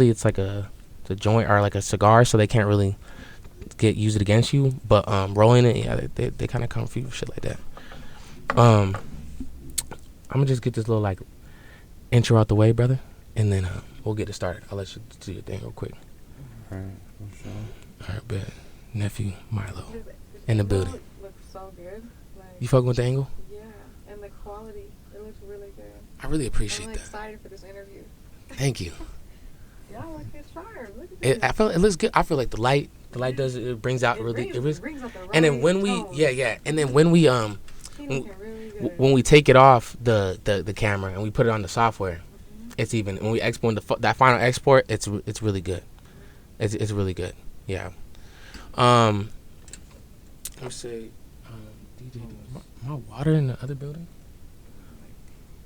it's like it's a joint or like a cigar, so they can't really use it against you. But rolling it, yeah, they kind of come for you, shit like that. I'm gonna just get this little like intro out the way, brother, and then we'll get it started. I'll let you do your thing real quick. All right, for sure. All right, bet. Nephew Milo in the building. Looks so good. Like, You fucking with the angle? yeah, and the quality, it looks really good. I really appreciate I'm that. excited for this interview. Thank you. Y'all look it's sharp. Look at this. I feel it looks good. I feel like the light does it. It brings out It really. brings out the right And then when we, tone. and then when we He looking really good. when we take it off the camera and we put it on the software, it's even. When we export that final export, it's really good. It's really good. Yeah. Let me say, DJ, my water in the other building.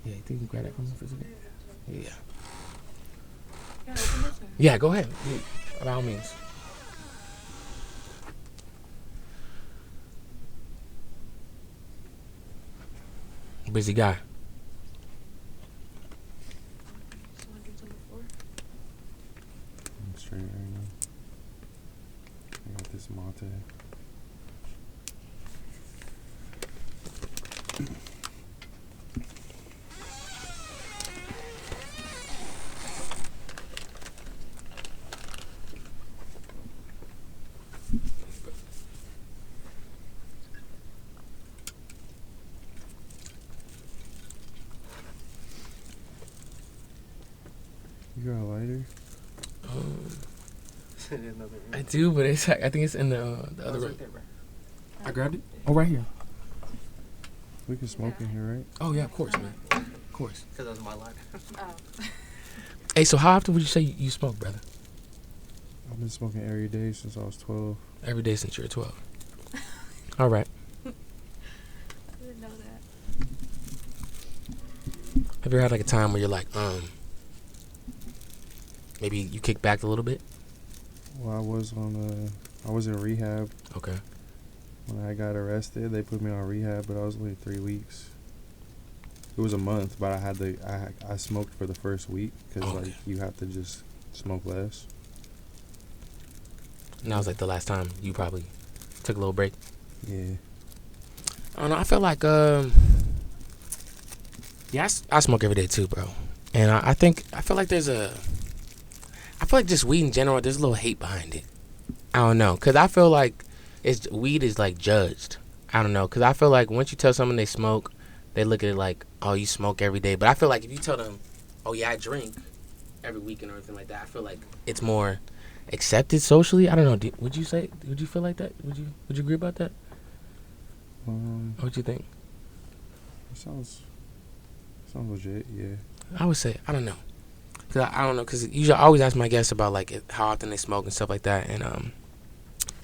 Yeah, you think you can grab that from me for a second? Yeah. Yeah, open this one. Yeah, go ahead. By all means. Busy guy. Someone gets on the floor. I'm straight right now. I got this mate. You got a lighter? I do, but I think it's in the other room. I grabbed it. Oh, right here. We can smoke in here, right? Oh yeah, of course, man. Of course. Because that was my line. Oh. Hey, so how often would you say you smoke, brother? I've been smoking every day since I was 12. Every day since you were 12. All right. I didn't know that. Have you ever had like a time where you're like, maybe you kick back a little bit? Well, I was in rehab. Okay. When I got arrested, they put me on rehab, but I was only 3 weeks. It was a month, but I smoked for the first week because Okay. like you have to just smoke less. And that was like the last time you probably took a little break. Yeah. I don't know. I feel like yeah, I smoke every day too, bro. And I feel like I feel like just weed in general, there's a little hate behind it. I don't know, cause I feel like weed is like judged. I don't know, cause I feel like once you tell someone they smoke, they look at it like, oh, you smoke every day. But I feel like if you tell them, oh yeah, I drink every weekend or anything like that, I feel like it's more accepted socially. I don't know. Would you feel like that? Would you agree about that? What you think? It sounds legit. Yeah. I would say, I don't know. Cause I don't know, cause usually I always ask my guests about like how often they smoke and stuff like that. And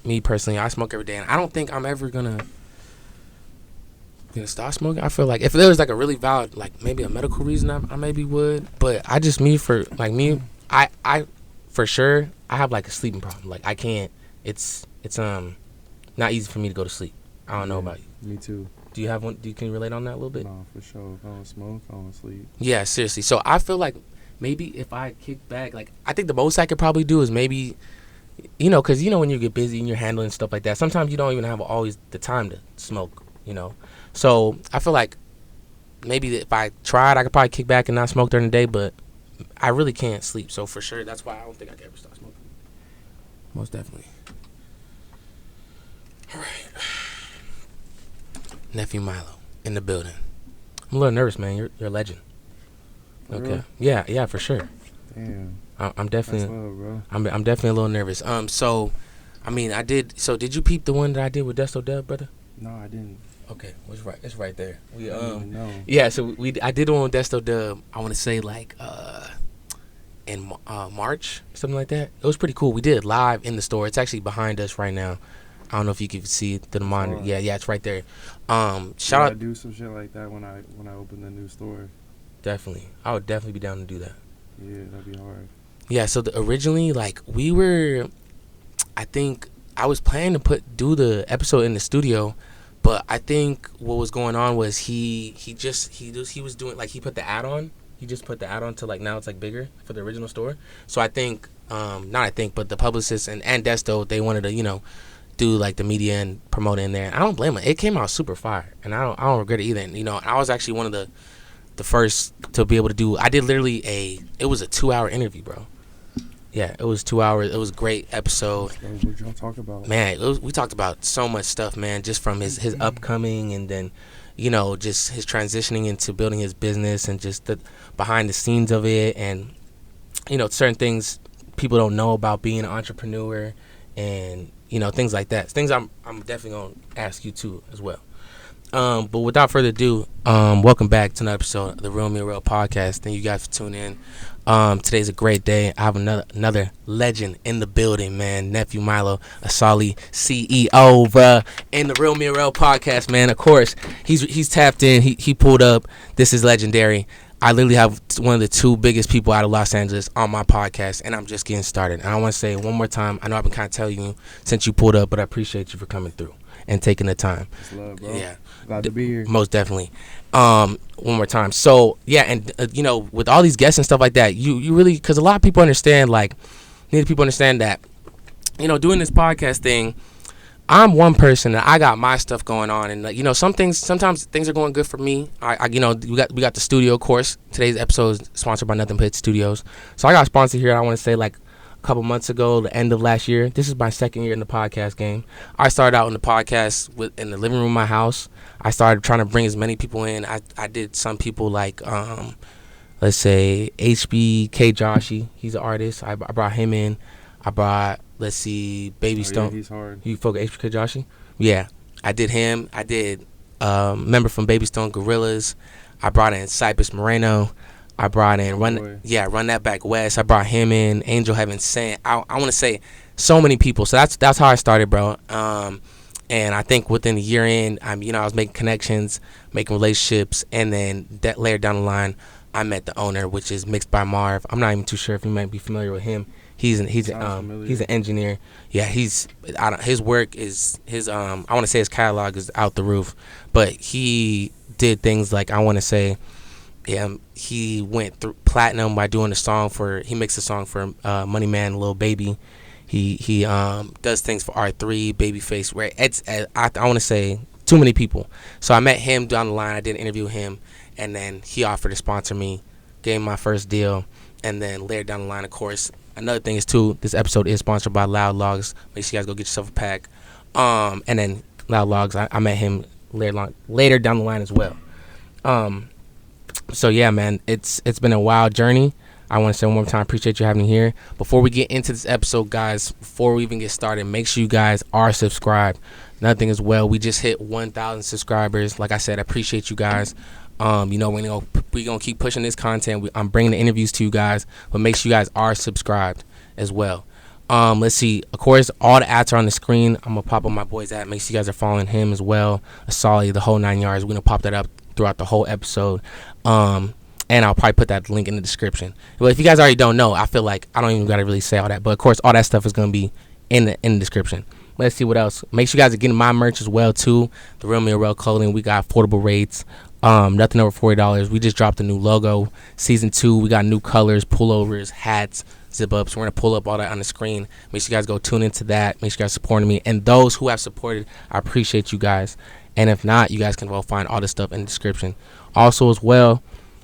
me personally, I smoke every day, and I don't think I'm ever gonna stop smoking. I feel like if there was like a really valid, like maybe a medical reason, I maybe would. But I just I for sure I have like a sleeping problem. Like I can't. It's not easy for me to go to sleep. I don't know about you. Me too. Do you have one? Can you relate on that a little bit? No, for sure. If I don't smoke, I don't sleep. Yeah, seriously. So I feel like maybe if I kick back, like I think the most I could probably do is maybe, because when you get busy and you're handling stuff like that, sometimes you don't even have always the time to smoke. So I feel like maybe if I tried, I could probably kick back and not smoke during the day, but I really can't sleep. So for sure, that's why I don't think I could ever stop smoking. Most definitely. All right. Nephew Milo in the building. I'm a little nervous, man. You're a legend. For Okay. real? Yeah, for sure. Damn. I'm definitely. That's love, bro. I'm definitely a little nervous. So, I mean, I did. So, did you peep the one that I did with Desto Dub, brother? No, I didn't. Okay, it's right there. We I didn't even know. yeah. So I did one with Desto Dub. I want to say like in March, something like that. It was pretty cool. We did it live in the store. It's actually behind us right now. I don't know if you can see it through the monitor. Yeah, it's right there. Shout out. I do some shit like that when I open the new store. Definitely, I would definitely be down to do that. Yeah, that'd be hard. Yeah, so originally, like, I think I was planning to do the episode in the studio, but I think what was going on was he was doing, like, he put the ad on, He just put the add-on to like now it's like bigger for the original store. So I think, but the publicist and Desto, they wanted to do like the media and promote it in there. And I don't blame him. It came out super fire, and I don't regret it either. And, I was actually one of the first to be able to do. I did literally it was a 2-hour interview, bro. Yeah, it was 2 hours. It was a great episode. What did y'all talk about? Man, we talked about so much stuff, man. Just from his upcoming, and then just his transitioning into building his business, and just the behind the scenes of it, and certain things people don't know about being an entrepreneur, and things like that. Things I'm definitely gonna ask you too as well. But without further ado, welcome back to another episode of the Real Me Real podcast. Thank you guys for tuning in. Today's a great day. I have another legend in the building, man. Nephew Milo, Asaalico Ceo, bruh, in the Real Me Real podcast, man. Of course, he's tapped in. He pulled up. This is legendary. I literally have one of the 2 biggest people out of Los Angeles on my podcast, and I'm just getting started. And I want to say one more time, I know I've been kind of telling you since you pulled up, but I appreciate you for coming through and taking the time. It's love, bro. Yeah. Glad to be here. Most definitely. One more time. So, yeah, and, with all these guests and stuff like that, you really, because a lot of people understand, like, need people understand that, doing this podcast thing, I'm one person that I got my stuff going on, and sometimes things are going good for me. We got the studio, of course. Today's episode is sponsored by Nothing But Hit Studios. So I got sponsored here. I want to say like a couple months ago, the end of last year. This is my second year in the podcast game. I started out in the podcast in the living room of my house. I started trying to bring as many people in. I did some people like let's say HBK Joshi. He's an artist. I brought him in. I brought, let's see, Baby Stone. Yeah, he's hard. You folk HBK Joshi? Yeah. I did him. I did member from Baby Stone Gorillas. I brought in Cypress Moreno. I brought in Run That Back West. I brought him in. Angel Heaven Sent. I want to say so many people. So that's how I started, bro. And I think within a year in, I was making connections, making relationships, and then that later down the line, I met the owner, which is Mixed by Marv. I'm not even too sure if you might be familiar with him. He's an engineer. Yeah, his work is I want to say his catalog is out the roof, but he did things like I want to say, he went through platinum by doing he mixed a song for Money Man, Lil Baby. He does things for R3, Babyface. Right? I want to say too many people. So I met him down the line. I did an interview with him, and then he offered to sponsor me, gave me my first deal, and then later down the line, of course. Another thing is too, this episode is sponsored by Loud Logs. Make sure you guys go get yourself a pack. And then Loud Logs, I met him later down the line as well. So yeah, man, it's been a wild journey. I want to say one more time, appreciate you having me here. Before we get into this episode, guys, before we even get started, make sure you guys are subscribed. Another thing as well, we just hit 1,000 subscribers. Like I said, I appreciate you guys. We're gonna keep pushing this content. I'm bringing the interviews to you guys, but make sure you guys are subscribed as well. Let's see. Of course, all the ads are on the screen. I'm gonna pop up my boy's ad. Make sure you guys are following him as well. Asaalico, the whole 9 yards. We're gonna pop that up throughout the whole episode. And I'll probably put that link in the description. But if you guys already don't know, I feel like I don't even gotta really say all that. But of course, all that stuff is gonna be in the description. Let's see what else. Make sure you guys are getting my merch as well too. The Real Me Real clothing. We got affordable rates. Nothing over $40. We just dropped a new logo. Season 2, we got new colors, pullovers, hats, zip ups. We're gonna pull up all that on the screen. Make sure you guys go tune into that. Make sure you guys supporting me. And those who have supported, I appreciate you guys. And if not, you guys can well find all this stuff in the description. Also as well,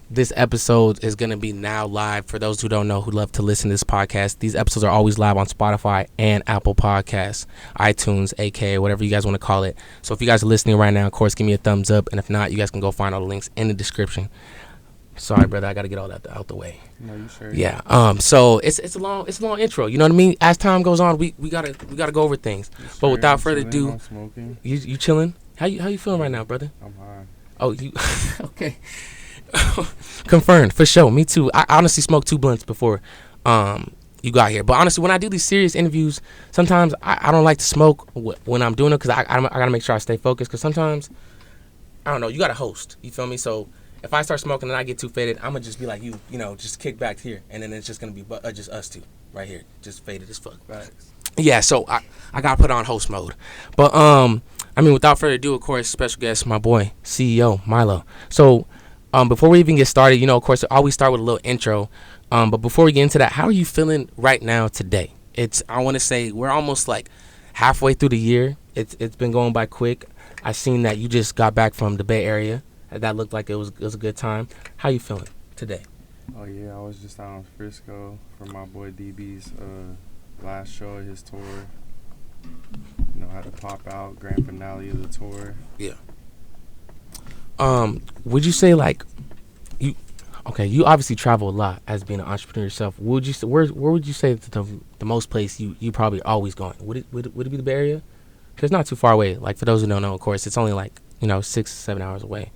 this episode is going to be now live. For those who don't know, who love to listen to this podcast, these episodes are always live on Spotify and Apple Podcasts, iTunes, aka whatever you guys want to call it. So if you guys are listening right now, of course, give me a thumbs up. And if not, you guys can go find all the links in the description. Sorry, brother, I got to get all that out the way. No, you sure? Yeah. So it's a long intro. You know what I mean? As time goes on, we gotta go over things. Yes, but sir. without I'm further chilling, ado, I'm smoking. you chilling? How you feeling right now, brother? I'm high. Oh, you okay? Confirmed for sure. Me too. I honestly smoked 2 blunts before you got here. But honestly, when I do these serious interviews, sometimes I don't like to smoke when I'm doing it because I gotta make sure I stay focused. Because sometimes I don't know. You got to host. You feel me? So if I start smoking and I get too faded, I'm gonna just be like you know, just kick back here, and then it's just gonna be just us two right here, just faded as fuck. Facts. Yeah. So I gotta put on host mode. But I mean, without further ado, of course, special guest, my boy CEO Milo. So Before we even get started, of course, I always start with a little intro. But before we get into that, how are you feeling right now today? I want to say we're almost like halfway through the year. It's been going by quick. I seen that you just got back from the Bay Area. That looked like it was a good time. How you feeling today? Oh yeah, I was just out in Frisco for my boy DB's last show of his tour. Had to pop out, grand finale of the tour. Yeah. Would you say like you obviously travel a lot as being an entrepreneur yourself. Would you where would you say the most place you probably always going? Would it be the Bay Area? 'Cause it's not too far away. Like for those who don't know, of course, it's only like 6-7 hours away.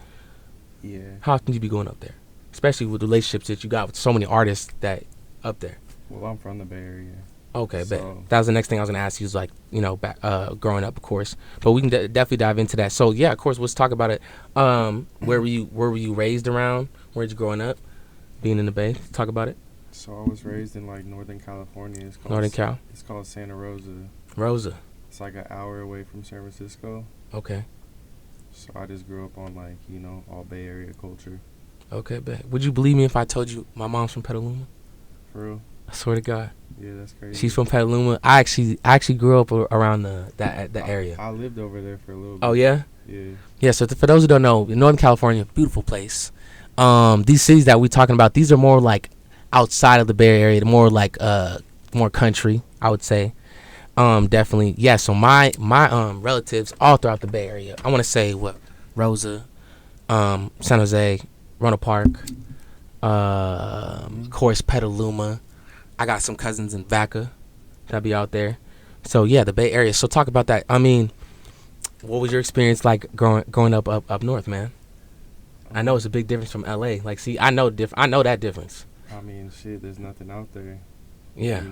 Yeah. How often do you be going up there? Especially with the relationships that you got with so many artists that up there. Well, I'm from the Bay Area. Okay, So- bet. That was the next thing I was gonna ask you. Is like back growing up, of course. But we can definitely dive into that. So yeah, of course, let's talk about it. Where were you raised around? Where'd you growing up? Being in the Bay. Talk about it. So I was raised in like Northern California. It's called Northern Cal. It's called Santa Rosa. Rosa. It's like an hour away from San Francisco. Okay. So I just grew up on like all Bay Area culture. Okay, bet. Would you believe me if I told you my mom's from Petaluma? For real? I swear to God. Yeah, that's crazy. She's from Petaluma. I actually grew up around the area. I lived over there for a little bit. Oh yeah. Yeah. Yeah. So for those who don't know, Northern California, beautiful place. These cities that we're talking about, these are more like outside of the Bay Area, more like more country, I would say. Definitely. Yeah. So my relatives all throughout the Bay Area. I want to say Rosa, San Jose, Roanoke Park, of course Petaluma. I got some cousins in Vaca that be out there. So yeah, the Bay Area. So talk about that. I mean, what was your experience like growing up north, man? I know it's a big difference from LA. Like, see, I know that difference. I mean, shit, there's nothing out there. Yeah.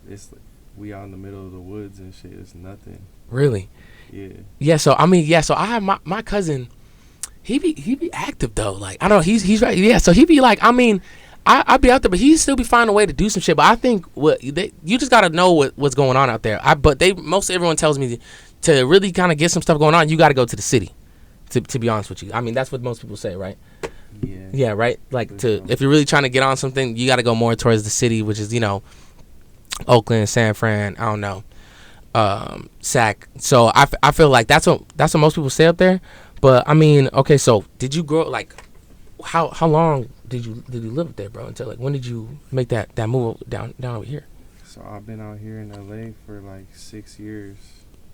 It's we out in the middle of the woods and shit. It's nothing. Really? Yeah. Yeah. So I mean, yeah. So I have my cousin. He be active though. Like I don't know. He's right. Yeah. So he be like. I mean, I'd be out there, but he still be finding a way to do some shit. But I think you just gotta know what's going on out there. But most everyone tells me to really kind of get some stuff going on, you got to go to the city. To be honest with you, I mean that's what most people say, right? Yeah. Yeah, right. Like if you're really trying to get on something, you got to go more towards the city, which is Oakland, San Fran. I don't know, Sac. So I feel like that's what most people say up there. But I mean, okay, so did you grow like how long did you live there, bro? Until like when did you make that move down over here? So I've been out here in LA for like 6 years.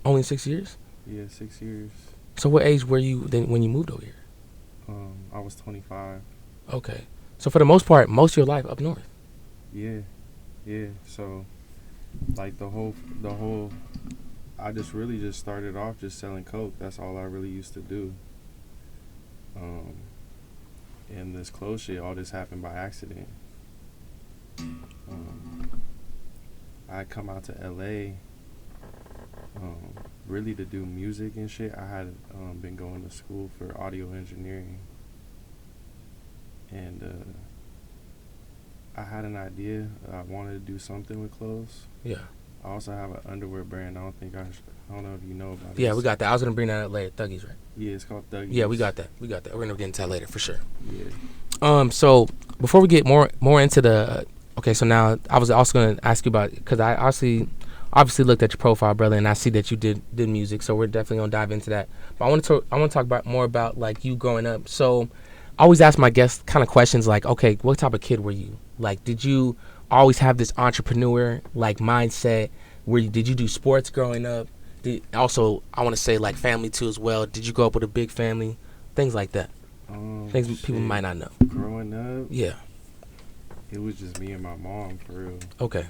Only 6 years? Yeah, 6 years. So what age were you then when you moved over here? I was 25. Okay. So for the most part, most of your life up north. Yeah. So like the whole I just really just started off just selling coke. That's all I really used to do. And this clothes shit, all this happened by accident. I come out to LA really to do music and shit. I had been going to school for audio engineering, and I had an idea. I wanted to do something with clothes. Yeah. I also have an underwear brand. I don't know if you know about it. Yeah, we got that. I was gonna bring that up later. Thuggies, right? Yeah, it's called Thuggies. Yeah, we got that. We're gonna get into that later for sure. Yeah. So before we get more into the okay, so now I was also gonna ask you about because I obviously looked at your profile, brother, and I see that you did music. So we're definitely gonna dive into that. But I want to talk about more about like you growing up. So I always ask my guests kind of questions like, okay, what type of kid were you? Like, did you always have this entrepreneur like mindset? Did you do sports growing up? Also, I want to say like family too as well. Did you grow up with a big family? Things like that. Things people might not know. Growing up, Yeah. it was just me and my mom for real. Okay.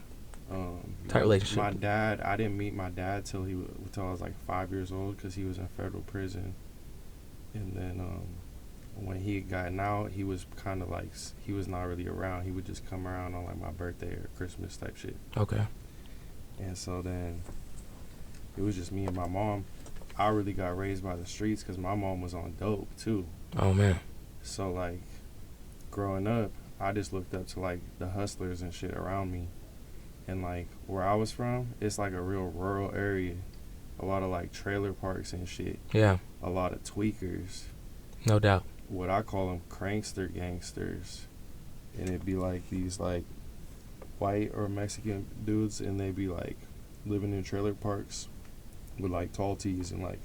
Tight relationship. My dad, I didn't meet my dad till I was like 5 years old because he was in federal prison. And then when he had gotten out, he was kind of like, he was not really around. He would just come around on like my birthday or Christmas type shit. Okay. And so then it was just me and my mom. I really got raised by the streets because my mom was on dope too. Oh man. So like growing up, I just looked up to like the hustlers and shit around me. And like where I was from, it's like a real rural area. A lot of like trailer parks and shit. Yeah. A lot of tweakers. No doubt. what I call them crankster gangsters, and it'd be like these like white or Mexican dudes, and they'd be like living in trailer parks with like tall tees and like,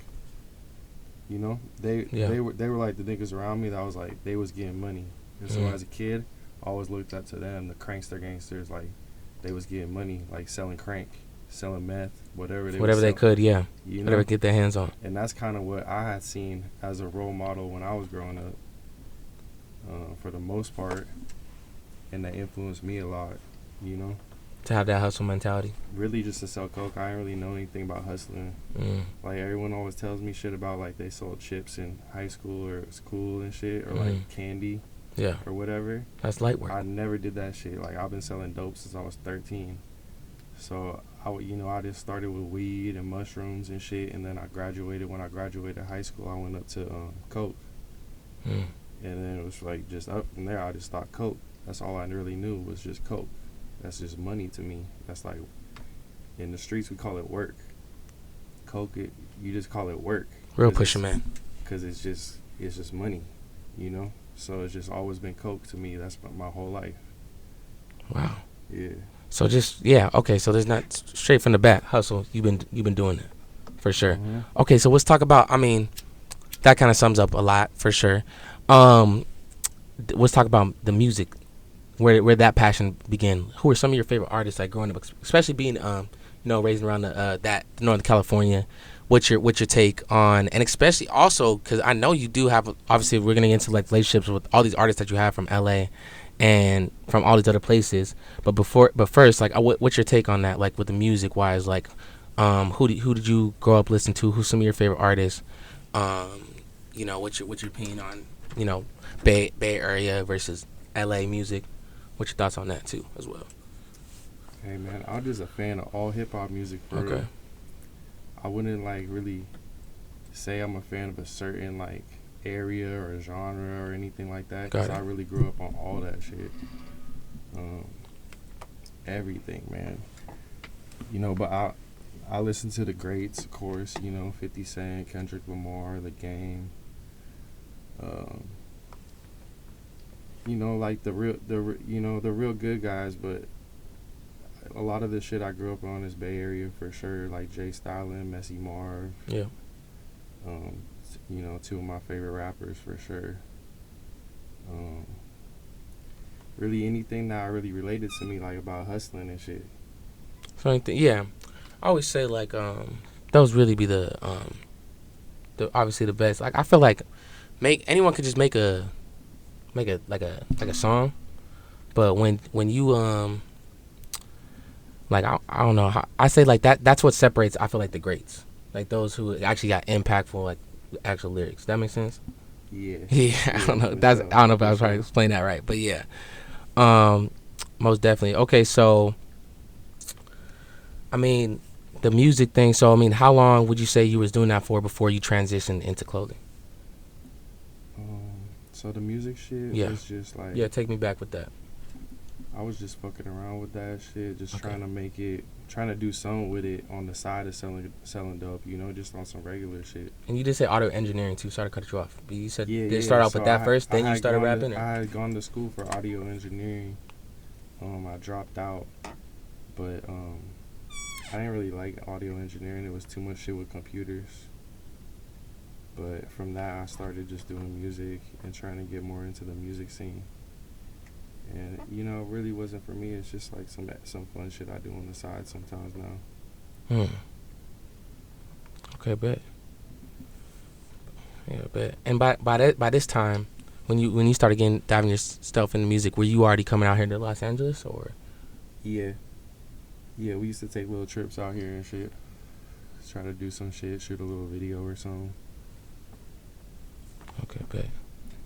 you know, they were like the niggas around me that was like they was getting money. And so as a kid, I always looked up to them, the crankster gangsters, like they was getting money, like selling crank, selling meth, whatever they could, yeah. You know? Whatever get their hands on. And that's kind of what I had seen as a role model when I was growing up, for the most part, and that influenced me a lot, you know. To have that hustle mentality. Really, just to sell coke. I didn't really know anything about hustling. Like everyone always tells me shit about like they sold chips in high school or school and shit, or like candy. Yeah. Or whatever. That's light work. I never did that shit. Like I've been selling dope since I was 13. So I just started with weed and mushrooms and shit, and then I graduated. When I graduated high school, I went up to coke, and then it was like just up from there. I just thought coke. That's all I really knew was just coke. That's just money to me. That's like in the streets we call it work. Coke, you just call it work. Real pusher, man. Because it's just money, you know. So it's just always been coke to me. That's my whole life. Wow. Yeah. So okay. So there's not straight from the bat hustle. You've been doing it for sure. Mm-hmm. Okay. So let's talk about. I mean, that kind of sums up a lot for sure. Let's talk about the music, where that passion began. Who are some of your favorite artists, like growing up, especially being raised around the Northern California? What's your take on, and especially also because I know you do have, obviously we're gonna get into like relationships with all these artists that you have from LA and from all these other places, but first, like what's your take on that, like with the music wise, like who did you grow up listening to? Who's some of your favorite artists? What's your opinion on Bay Area versus LA music? What's your thoughts on that too as well? Hey man, I'm just a fan of all hip hop music for real. I wouldn't like really say I'm a fan of a certain like area or genre or anything like that, because I really grew up on all that shit. Everything, man. But I listen to the greats, of course. 50 Cent, Kendrick Lamar, The Game. Like the real good guys, but a lot of the shit I grew up on is Bay Area for sure, like Jay Stylin, Messy Marv. Yeah. Two of my favorite rappers for sure. Really anything that really related to me, like about hustling and shit. So I always say like those really be the obviously the best. Like I feel like anyone could just make a song, but when you like I don't know how I say like that's what separates, I feel like, the greats, like those who actually got impactful like actual lyrics. That makes sense? Yeah. I don't know. I don't know if I was trying to explain that right, but yeah. Most definitely. Okay, so I mean the music thing, so I mean how long would you say you was doing that for before you transitioned into clothing? So the music shit was just like... Yeah, take me back with that. I was just fucking around with that shit, just trying to do something with it on the side of selling dope, just on some regular shit. And you did say audio engineering too, sorry to cut you off. But you said you start off with that first, then you started rapping? I had gone to school for audio engineering. I dropped out, but I didn't really like audio engineering. It was too much shit with computers. But from that, I started just doing music and trying to get more into the music scene. And it really wasn't for me. It's just like some fun shit I do on the side sometimes now. Okay, bet. Yeah, bet. And by this time, when you started diving yourself into music, were you already coming out here to Los Angeles, or? Yeah, we used to take little trips out here and shit. Just try to do some shit, shoot a little video or something. Okay, bet.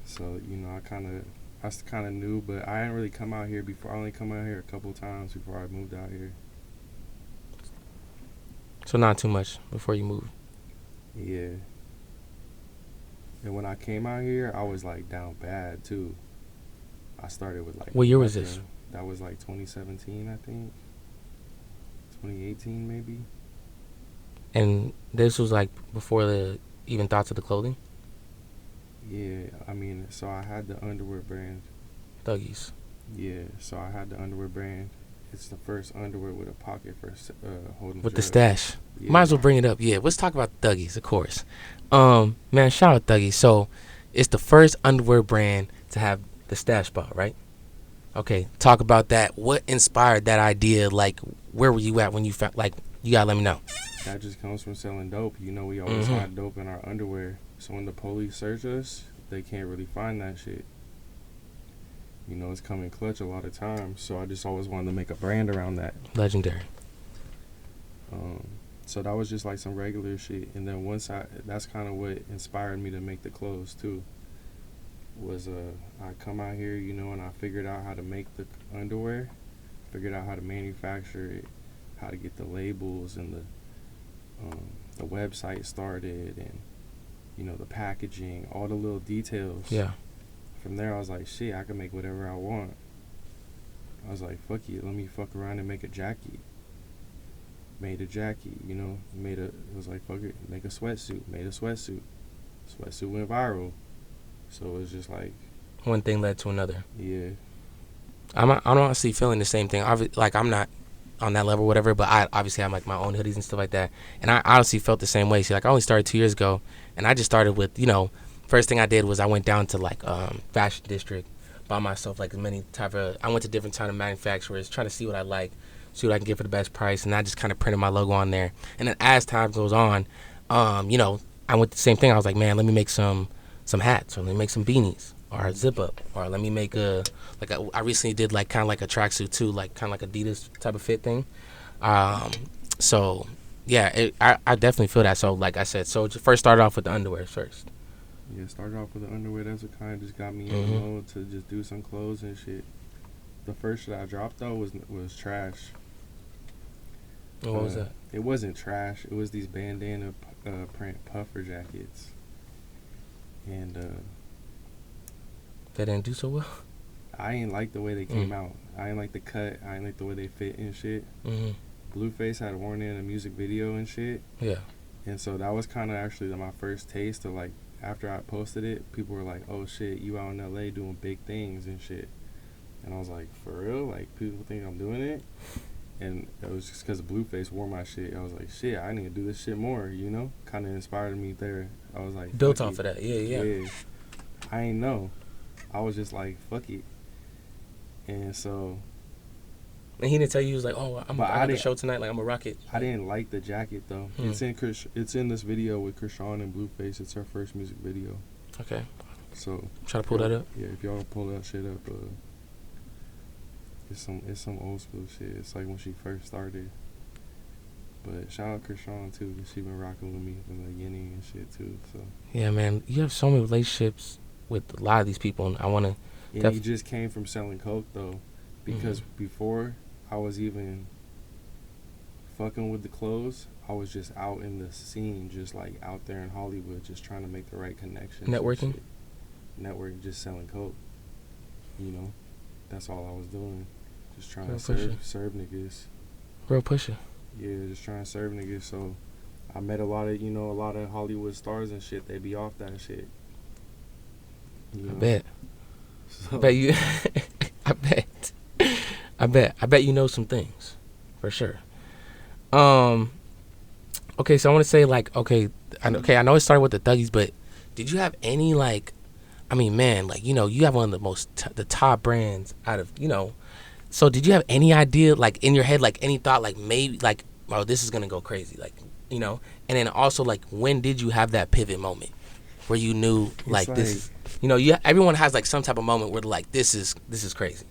So I kind of knew, but I didn't really come out here before. I only come out here a couple times before I moved out here. So not too much before you moved. Yeah. And when I came out here, I was like down bad too. I started with like... What year was this? That was like 2017, I think. 2018 maybe. And this was like before the even thoughts of the clothing? Yeah, I mean, so I had the underwear brand. Thuggies. Yeah, so I had the underwear brand. It's the first underwear with a pocket for holding With the drugs. stash. Yeah. Might as well bring it up. Yeah, let's talk about Thuggies, of course. Man, shout out Thuggies. So, it's the first underwear brand to have the stash bar, right? Okay, talk about that. What inspired that idea? Like, where were you at when you found? Like, you gotta let me know. That just comes from selling dope. You know, we always Mhm. had dope in our underwear. So when the police search us, they can't really find that shit. You know, it's coming clutch a lot of times. So I just always wanted to make a brand around that. Legendary. So that was just like some regular shit. And then that's kind of what inspired me to make the clothes too. Was I come out here, you know, and I figured out how to make the underwear, figured out how to manufacture it, how to get the labels and the website started, and you know, the packaging, all the little details. Yeah. From there, I was like, shit, I can make whatever I want. I was like, fuck it, let me fuck around and make a jacket. Made a jacket, you know, it was like, fuck it, make a sweatsuit. Made a sweatsuit. Sweatsuit went viral. So it was just like, One thing led to another. yeah. I'm honestly feeling the same thing. Like, I'm not on that level, or whatever, but I obviously have like my own hoodies and stuff like that. And I honestly felt the same way. See, like, I only started 2 years ago, and I just started with, you know, first thing I did was I went down to like fashion district, bought myself like as many I went to different kind of manufacturers, trying to see what I like, see what I can get for the best price, and I just kind of printed my logo on there. And then as time goes on, you know, I went the same thing. I was like, man, let me make some hats, or let me make some beanies, or a zip up, or let me make I recently did like kind of like a tracksuit too, like kind of like Adidas type of fit thing. So yeah, I definitely feel that. So like I said, so it first started off with the underwear first. Yeah, started off with the underwear. That's what kind of just got me in Mhm. the mode to just do some clothes and shit. The first shit I dropped though was trash. And what was that? It wasn't trash. It was these bandana print puffer jackets. And That didn't do so well. I ain't like the way they came out. I ain't like the cut. I ain't like the way they fit and shit. Mm-hmm. Blueface had worn it in a music video and shit. Yeah. And so that was kind of actually my first taste of like, after I posted it, people were like, oh shit, you out in LA doing big things and shit. And I was like, for real? Like, people think I'm doing it? And it was just because Blueface wore my shit. I was like, shit, I need to do this shit more, you know? Kind of inspired me there. I was like, Built fuck off it. of that. Yeah. I ain't know. I was just like, fuck it. And so, And he didn't tell you, he was like, oh, I'm But I on the didn't- show tonight, like I'm a rocket. I didn't like the jacket though. It's in this video with Krishan and Blueface. It's her first music video. Okay. So Try to pull that up. Yeah, if y'all pull that shit up, it's some old school shit. It's like when she first started. But shout out Krishan too, 'cause she been rocking with me from the beginning and shit too. So Yeah, man. You have so many relationships with a lot of these people, and I want to. and he just came from selling coke though, because before I was even fucking with the clothes, I was just out in the scene, just like out there in Hollywood, just trying to make the right connections. and Networking? shit. Networking, just selling coke. You know, that's all I was doing. Just trying Real to serve niggas. Real pusher. Yeah, just trying to serve niggas. So I met a lot of Hollywood stars and shit. They be off that shit. You I know? bet. So, I bet you. I bet you know some things, for sure. Okay, so I want to say like, I know it started with the Thuggies, but did you have any like, I mean, man, like, you know, you have one of the top brands out of, you know, so did you have any idea, like, in your head, like, any thought, like, maybe, like, oh, this is gonna go crazy, like, you know, and then also like, when did you have that pivot moment where you knew like this is, you know, everyone has like some type of moment where like this is crazy,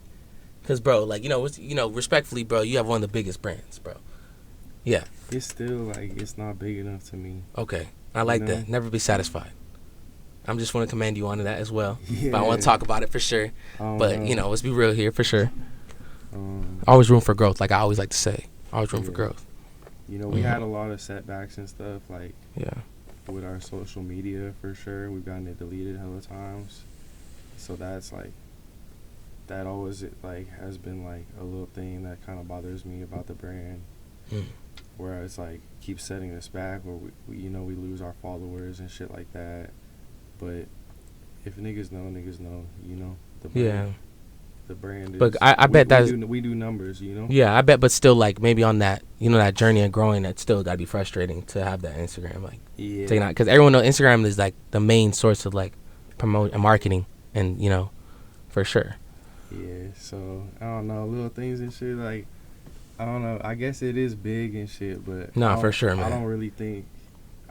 because bro, like, you know, respectfully, bro, you have one of the biggest brands, bro. Yeah. it's still like, it's not big enough to me. Okay, I like You know? that. Never be satisfied. I'm just want to commend you on that as well. Yeah. But I want to talk about it for sure. But you know, let's be real here for sure. Always room for growth, like I always like to say. Always room for growth. You know, we had a lot of setbacks and stuff, like Yeah. with our social media for sure. We've gotten it deleted hella times. So that's like, that always like has been like a little thing that kind of bothers me about the brand. Where it's like keeps setting us back, where we you know, we lose our followers and shit like that. But if niggas know, you know. Yeah. The brand is. But I bet that's we do numbers, you know. yeah. I bet, but still, like maybe on that, you know, that journey of growing, that still gotta be frustrating to have that Instagram like Yeah. taking out, because everyone knows Instagram is like the main source of like promote and marketing, and you know, for sure. Yeah. So I don't know, little things and shit. Like I don't know. I guess it is big and shit, but Nah, for sure, man. I don't really think.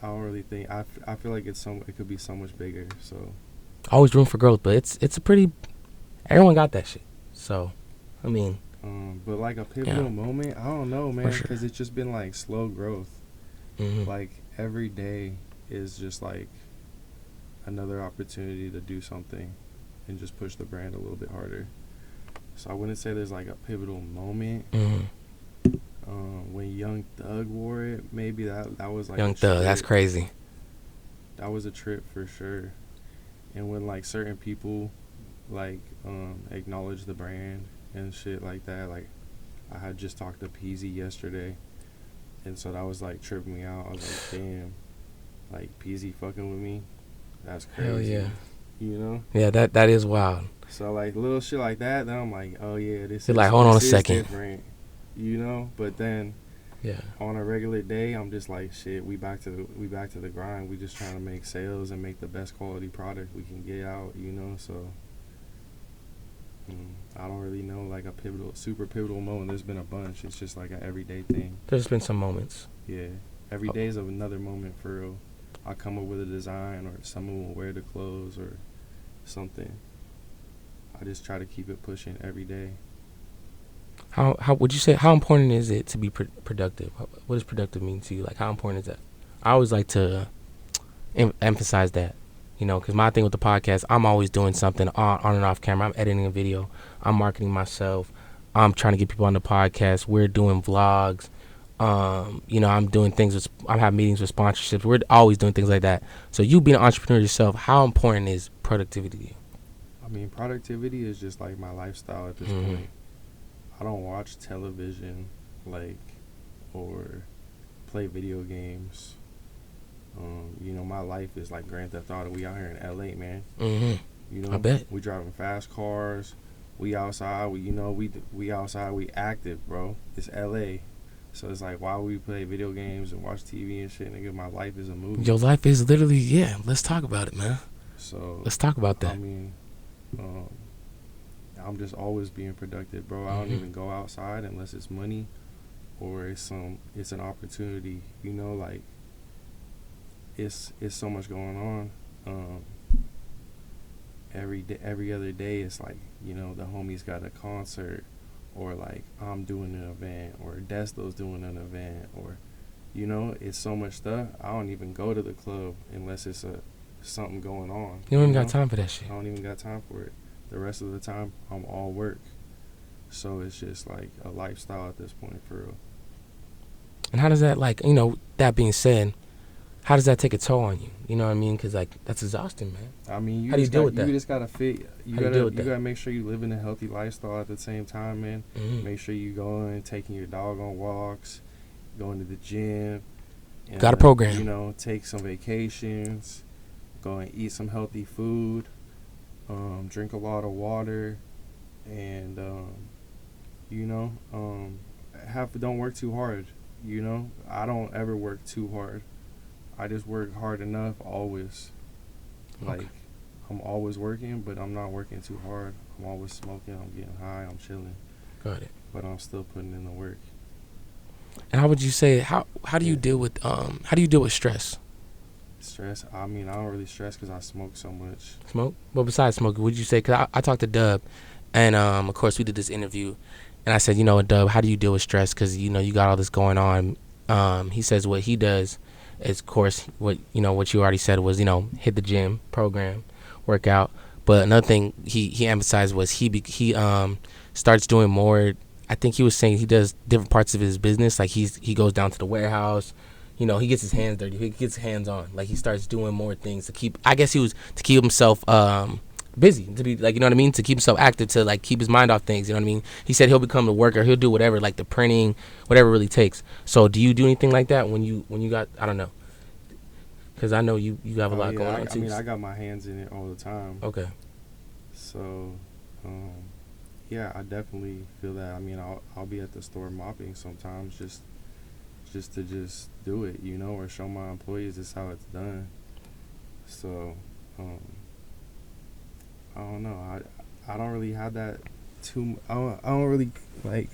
I feel like it could be so much bigger. So Always room for growth, but it's a pretty. Everyone got that shit. So, I mean. But like a pivotal moment, I don't know, man, sure. because it's just been like slow growth. Mhm. Like every day is just like another opportunity to do something and just push the brand a little bit harder. So I wouldn't say there's like a pivotal moment. Mhm. When Young Thug wore it, maybe that was like Young a Thug, trip. that's crazy. That was a trip for sure. And when like certain people like acknowledge the brand and shit like that, like I had just talked to Peasy yesterday, and so that was like tripping me out. I was like, damn, like Peasy fucking with me, that's crazy. Hell yeah. You know? Yeah, that is wild. So like little shit like that, then I'm like, oh yeah, this You're is like, hold on a this is second. different, you know. But then Yeah. on a regular day, I'm just like, shit, we back to the grind. We just trying to make sales and make the best quality product we can get out, you know. So I don't really know like a super pivotal moment. There's been a bunch. It's just like an everyday thing. There's been some moments. Yeah, every day is another moment for real. I come up with a design, or someone will wear the clothes, or something. I just try to keep it pushing every day. How would you say, how important is it to be productive? What does productive mean to you? Like, how important is that? I always like to emphasize that, you know, because my thing with the podcast, I'm always doing something on and off camera. I'm editing a video. I'm marketing myself. I'm trying to get people on the podcast. We're doing vlogs. You know, I'm doing things I'm having meetings with sponsorships. We're always doing things like that. So you being an entrepreneur yourself, how important is productivity to you? I mean, productivity is just like my lifestyle at this point. I don't watch television, like, or play video games. You know, my life is like Grand Theft Auto. We out here in LA, man. Mm-hmm. You know, I bet. We driving fast cars. We outside. We outside. We active, bro. It's LA. So it's like, why would we play video games and watch TV and shit? Nigga, my life is a movie. Your life is literally, yeah. Let's talk about it, man. So let's talk about that. I mean, I'm just always being productive, bro. I don't even go outside unless it's money or it's an opportunity. You know, like it's so much going on. Every other day, it's like, you know, the homies got a concert, or like I'm doing an event, or Desto's doing an event, or, you know, it's so much stuff. I don't even go to the club unless it's something going on. You don't even got time for that shit. I don't even got time for it. The rest of the time, I'm all work. So it's just like a lifestyle at this point, for real. And how does that, like, you know, that being said, how does that take a toll on you? You know what I mean? Because, like, that's exhausting, man. I mean, how do you deal with that? You just gotta fit. You how gotta make sure you live in a healthy lifestyle at the same time, man. Mm-hmm. Make sure you going, taking your dog on walks, going to the gym. And, got a program. You know, take some vacations, go and eat some healthy food, drink a lot of water, and you know, don't work too hard. You know, I don't ever work too hard. I just work hard enough always. Okay. Like, I'm always working, but I'm not working too hard. I'm always smoking, I'm getting high, I'm chilling. Got it. But I'm still putting in the work. And how would you say, how do you deal with stress? Stress? I mean, I don't really stress because I smoke so much. Smoke? Well, besides smoking, would you say, because I talked to Dub, and of course we did this interview, and I said, you know, Dub, how do you deal with stress? Because, you know, you got all this going on. He says what he does is, of course, what you already said was, you know, hit the gym, program, work out. But another thing he emphasized was he starts doing more. I think he was saying he does different parts of his business. Like he goes down to the warehouse. You know, he gets his hands dirty. He gets hands on. Like, he starts doing more things to keep. I guess to keep himself busy, to be, like, you know what I mean, to keep himself active, to like keep his mind off things. You know what I mean? He said he'll become a worker. He'll do whatever, like the printing, whatever it really takes. So do you do anything like that when you got, I don't know, Because I know you have a lot yeah, going on I too. mean, I got my hands in it all the time. Okay. So, yeah, I definitely feel that. I mean, I'll be at the store mopping sometimes, just to do it, you know, or show my employees this is how it's done. So, I don't know. I don't really have that I don't really like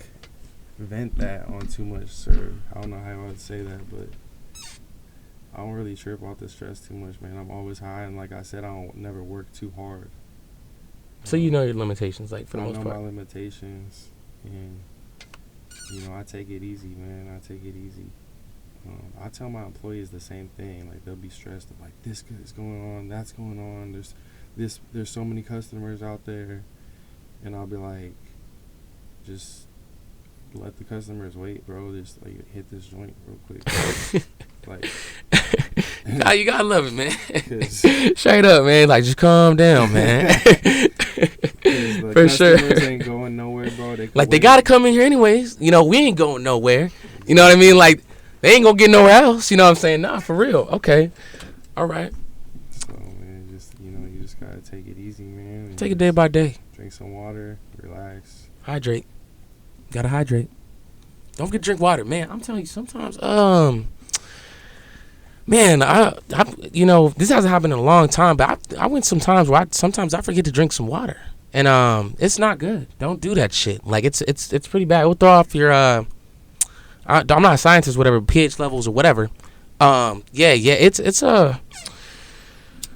vent that on too much, sir. I don't know how I would say that, but I don't really trip off the stress too much, man. I'm always high, and like I said, I don't never work too hard. So you know your limitations, like, for the I most know part. my limitations, and you know, I take it easy, man. I take it easy. I tell my employees the same thing. Like, they'll be stressed of like, this is going on, that's going on. There's so many customers out there, and I'll be like, just let the customers wait, bro. Just like hit this joint real quick. Like, Nah, you gotta love it, man. 'Cause- Straight up, man. Like, just calm down, man. the For sure. customers ain't going nowhere, bro. Like, they gotta come in here anyways. You know, we ain't going nowhere. You know what I mean? Like, they ain't gonna get nowhere else. You know what I'm saying? Nah, for real. Okay. All right. So, man, just, you know, you just gotta take it easy, man. and Take it day by day. Drink some water, relax. Hydrate. Gotta hydrate. Don't forget to drink water, man. I'm telling you, sometimes, man, I you know, this hasn't happened in a long time, but I went some times where sometimes I forget to drink some water, and it's not good. Don't do that shit. Like, it's pretty bad. It will throw off your I'm not a scientist, whatever, pH levels or whatever. It's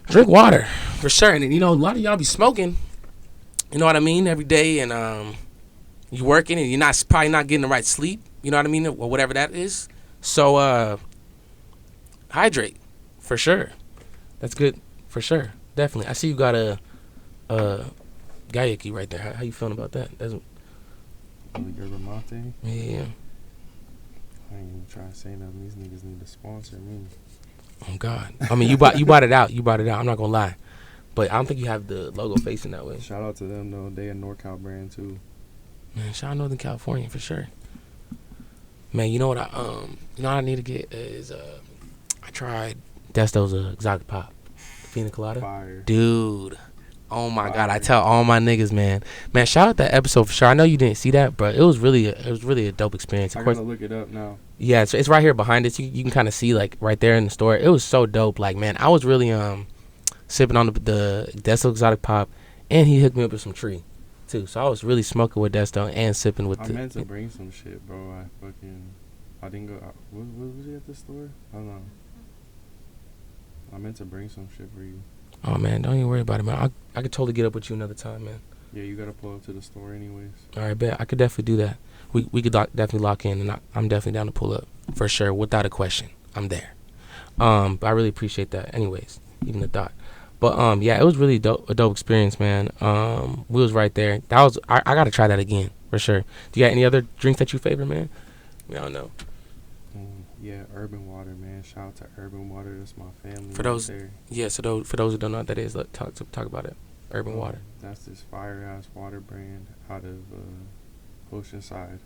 drink water for sure. And you know, a lot of y'all be smoking. You know what I mean, every day, and you working and you're probably not getting the right sleep. You know what I mean, or whatever that is. So hydrate for sure. That's good for sure. Definitely. I see you got a Gayaki right there. How you feeling about that? That's Yerba mate. yeah. I ain't even trying to say nothing. These niggas need to sponsor me. Oh God. I mean, you bought it out. You brought it out. I'm not gonna lie, but I don't think you have the logo facing that way. Shout out to them though. They a NorCal brand too. Man, shout out Northern California for sure. Man, you know what I need to get is I tried Desto's exotic pop, pina colada. Fire. Dude, oh my God, I Fire. tell all my niggas, man, shout out that episode for sure. I know you didn't see that, but it was really a dope experience. I Of course, gotta look it up now. yeah, it's right here behind us. You can kind of see, like, right there in the store. It was so dope. Like, man, I was really sipping on the Desto exotic pop, and he hooked me up with some tree too. So I was really smoking with Desto and sipping with I the. meant to bring some shit, bro. I didn't go. What was he at the store? I don't know. I meant to bring some shit for you. Oh man, don't even worry about it, man. I could totally get up with you another time, man. Yeah, you gotta pull up to the store anyways. All right, bet I could definitely do that. We could definitely lock in, and I'm definitely down to pull up for sure, without a question. I'm there. But I really appreciate that. Anyways, even the thought. But yeah, it was really a dope experience, man. We was right there. That was I gotta try that again for sure. Do you got any other drinks that you favor, man? I don't know. Yeah, Urban Water, man. Shout out to Urban Water. That's my family. For those- right there. Yeah, so for those who don't know what that is, talk about it. Urban Water. That's this fire ass water brand out of Oceanside.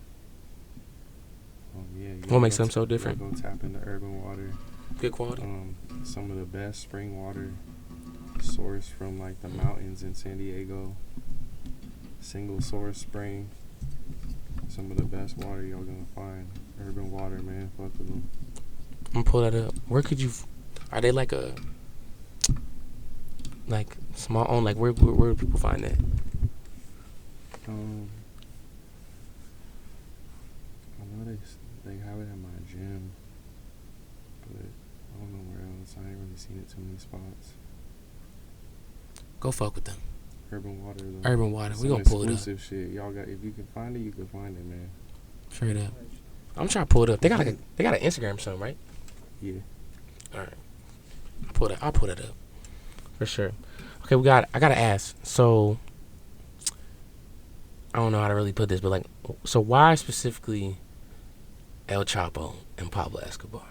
Yeah. What makes them so different? Go tap into Urban Water. Good quality. Some of the best spring water sourced from like the mountains in San Diego. Single source spring. Some of the best water y'all gonna find. Urban Water, man. Fuck with them. I'm gonna pull that up. Where could you? Are they like small owned? Like where do people find that? I know they have it at my gym, but I don't know where else. I ain't really seen it too many spots. Go fuck with them. Urban Water though. Urban Water. We Some gonna pull it up. exclusive shit. Y'all got. If you can find it, you can find it, man. Straight up. I'm trying to pull it up. They got an Instagram or something, right? Yeah. All right. I'll pull it up for sure. Okay, I gotta ask. So I don't know how to really put this, but like, so why specifically El Chapo and Pablo Escobar?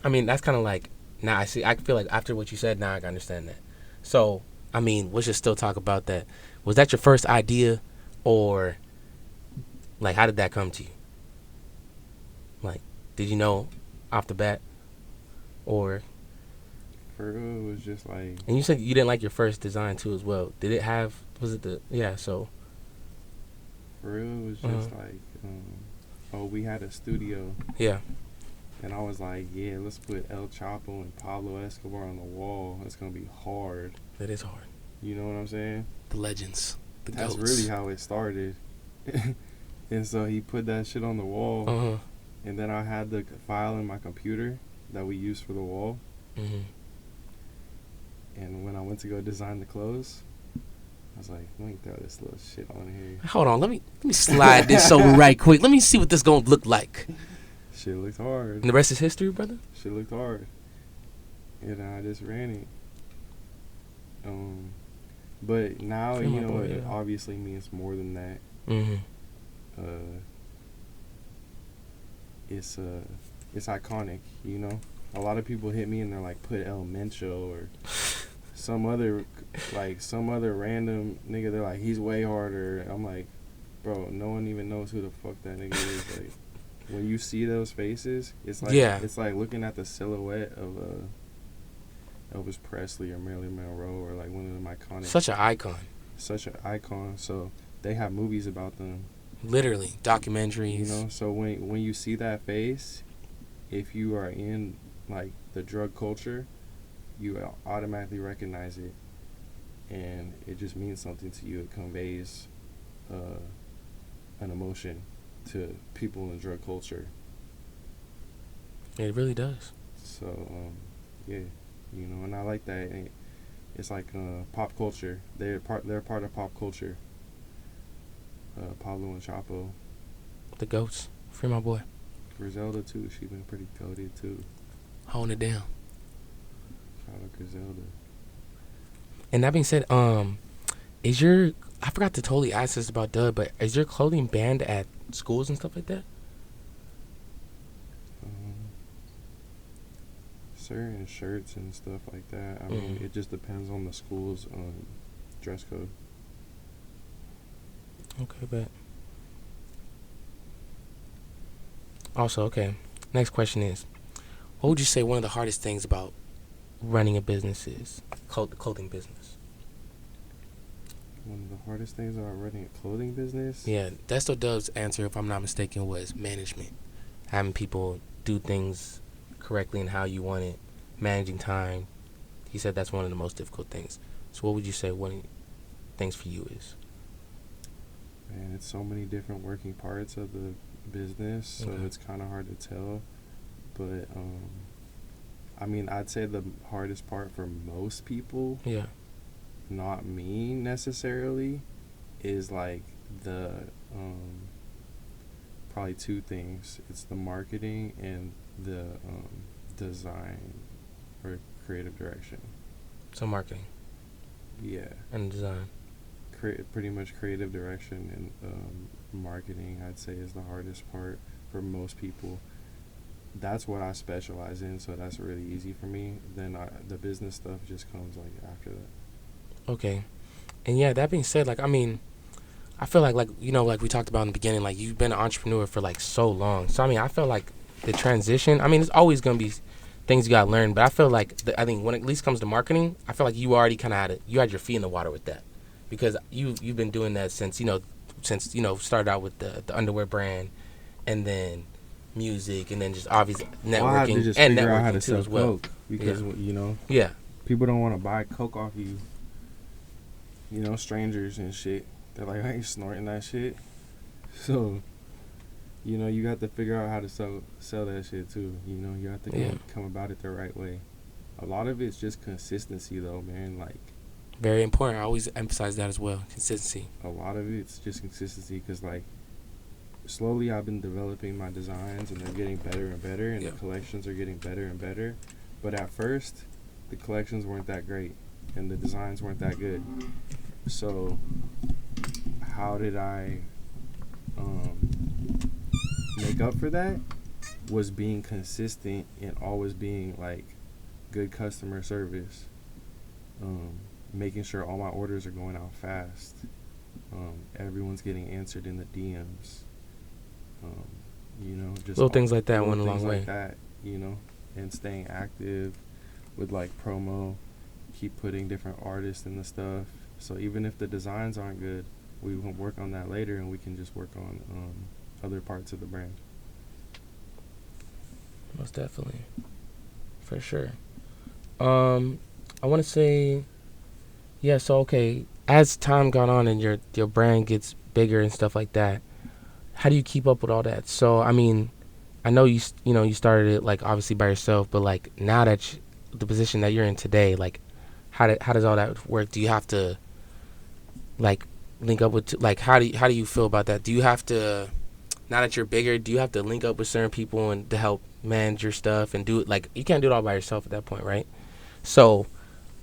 I mean, that's kind of like, now I see. I feel like after what you said, now I can understand that. So I mean, we should still talk about that. Was that your first idea, or like how did that come to you? Like, did you know off the bat, or For real, it was just like, And you said you didn't like your first design too as well. Did it have? Was it the? Yeah. So. for real, it was just like, oh, we had a studio, Yeah. and I was like, yeah, let's put El Chapo and Pablo Escobar on the wall. It's gonna be hard. That is hard. You know what I'm saying? The legends. The That's goats. really how it started. And so he put that shit on the wall, and then I had the file in my computer that we used for the wall. Mm-hmm. And when I went to go design the clothes, I was like, let me throw this little shit on here. Hold on. Let me slide this over right quick. Let me see what this gonna look like. Shit looked hard. And the rest is history, brother. Shit looked hard. And I just ran it. But now, Feel my you know, boy, it yeah. obviously means more than that. Mm-hmm. It's iconic, you know. A lot of people hit me and they're like, put El Mencho or some other random nigga. They're like, he's way harder. I'm like, bro, no one even knows who the fuck that nigga is. Like, when you see those faces, it's like, it's like looking at the silhouette of Elvis Presley or Marilyn Monroe or like one of them iconic. Such an icon. Such an icon. So they have movies about them. Literally, documentaries. You know, so when you see that face, if you are in like the drug culture, you automatically recognize it, and it just means something to you. It conveys an emotion to people in the drug culture. It really does. So yeah, you know, and I like that. It's like pop culture. They're part of pop culture. Pablo and Chapo. The goats. Free my boy. Griselda too. She been pretty goated too. Holding it down. Shout out Griselda. And that being said, is your, I forgot to totally ask this about Dub, but is your clothing banned at schools and stuff like that? Certain shirts and stuff like that. I mean, it just depends on the school's dress code. Okay, bet. Also, okay, next question is, what would you say one of the hardest things about running a business is? Clothing business. One of the hardest things about running a clothing business? Yeah, Desto Dub's answer, if I'm not mistaken, was management. Having people do things correctly and how you want it, managing time. He said that's one of the most difficult things. So what would you say one of the things for you is? Man, it's so many different working parts of the business, so it's kind of hard to tell. But I mean, I'd say the hardest part for most people, not me necessarily, is like the probably two things. It's the marketing and the design or creative direction. So marketing. Yeah. And design. Pretty much creative direction and marketing, I'd say, is the hardest part for most people. That's what I specialize in, so that's really easy for me. Then the business stuff just comes like after that. Okay. And yeah, that being said, like, I mean, I feel like you know, like we talked about in the beginning, like you've been an entrepreneur for like so long. So I mean, I feel like the transition, I mean, it's always gonna be things you gotta learn, but I feel like I think when it at least comes to marketing, I feel like you already kind of had your feet in the water with that, because you've been doing that since started out with the underwear brand, and then music, and then just obviously networking, I had to just and figure out how networking to too sell as well. Coke because you know, people don't want to buy Coke off you. You know, strangers and shit. They're like, I ain't snorting that shit. So, you know, you got to figure out how to sell that shit too. You know, you have to come about it the right way. A lot of it's just consistency though, man. Like, very important. I always emphasize that as well. Consistency. A lot of it's just consistency because, like, slowly I've been developing my designs and they're getting better and better, and the collections are getting better and better. But at first, the collections weren't that great and the designs weren't that good. So how did I make up for that? Was being consistent and always being like good customer service, making sure all my orders are going out fast, everyone's getting answered in the DMs, you know, just little things like that went a long way. like that, you know, and staying active, with like promo, keep putting different artists in the stuff. So even if the designs aren't good, we can work on that later, and we can just work on other parts of the brand. Most definitely, for sure. I want to say, yeah. So okay, as time gone on and your brand gets bigger and stuff like that, how do you keep up with all that? So I mean, I know you started it like obviously by yourself, but like now that the position that you're in today, like how does all that work? Do you have to like link up with like how do you feel about that? Do you have to, now that you're bigger, do you have to link up with certain people and to help manage your stuff and do it? Like you can't do it all by yourself at that point, right? So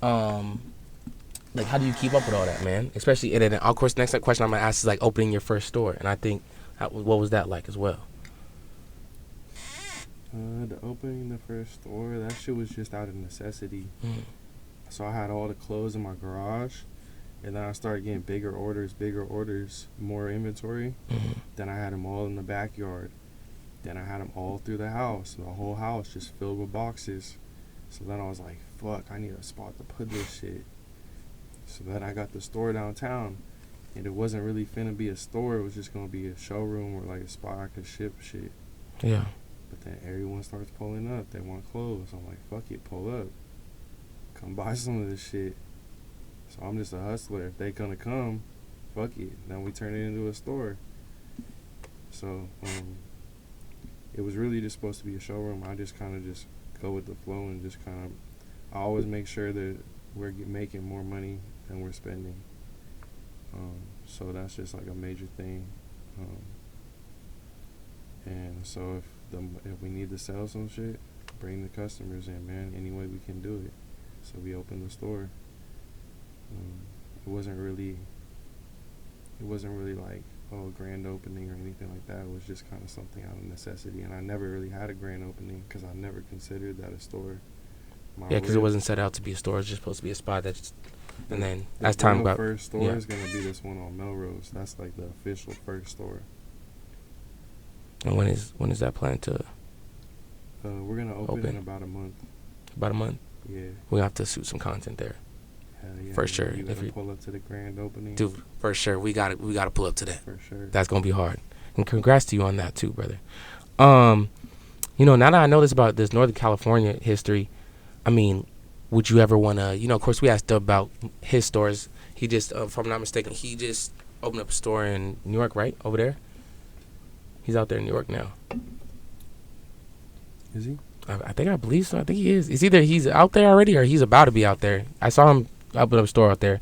like how do you keep up with all that, man? Especially, and then of course next question I'm gonna ask is like opening your first store, and I think what was that like as well? The opening the first store, that shit was just out of necessity. Mm. So I had all the clothes in my garage, and then I started getting bigger orders, more inventory. Mm-hmm. Then I had them all in the backyard. Then I had them all through the house, the whole house just filled with boxes. So then I was like, fuck, I need a spot to put this shit. So then I got the store downtown, and it wasn't really finna be a store. It was just gonna be a showroom or like a spot I could ship shit. Yeah. But then everyone starts pulling up. They want clothes. I'm like, fuck it, pull up. Come buy some of this shit. So I'm just a hustler. If they gonna come, fuck it. Then we turn it into a store. So it was really just supposed to be a showroom. I just kind of just go with the flow and just kind of, I always make sure that we're making more money than we're spending. So that's just like a major thing. And so if we need to sell some shit, bring the customers in, man. Any way we can do it. So we opened the store. It wasn't really like, oh, grand opening or anything like that. It was just kind of something out of necessity. And I never really had a grand opening because I never considered that a store. Yeah, because it wasn't set out to be a store. It's just supposed to be a spot that's, and then as time got, first store is gonna be this one on Melrose. That's like the official first store. And when is that planned to? We're gonna open in about a month. About a month. Yeah. We have to shoot some content there. Hell yeah. For sure. You gotta pull up to the grand opening. Dude, for sure. We gotta pull up to that. For sure. That's gonna be hard. And congrats to you on that too, brother. Now that I know this about this Northern California history, I mean, would you ever wanna, of course we asked Dub about his stores. He just, if I'm not mistaken, he just opened up a store in New York, right? Over there? He's out there in New York now. Is he? I believe so. I think he is. It's either he's out there already or he's about to be out there. I saw him open up a store out there,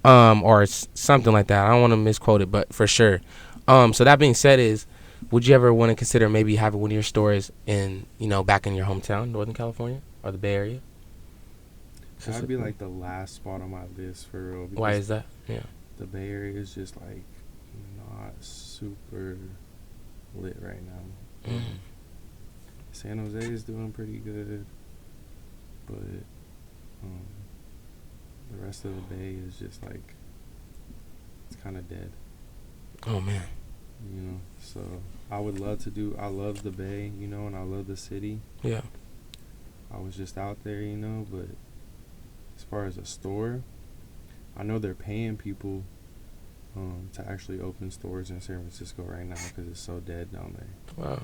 or something like that. I don't want to misquote it, but for sure. So that being said, would you ever want to consider maybe having one of your stores in, back in your hometown, Northern California or the Bay Area? That'd be like the last spot on my list for real. Why is that? Yeah. The Bay Area is just like not super lit right now. Mm. San Jose is doing pretty good, but the rest of the Bay is just like, it's kind of dead. Oh man. So I would love I love the Bay, and I love the city. Yeah. I was just out there, but as far as a store, I know they're paying people to actually open stores in San Francisco right now because it's so dead down there. Wow.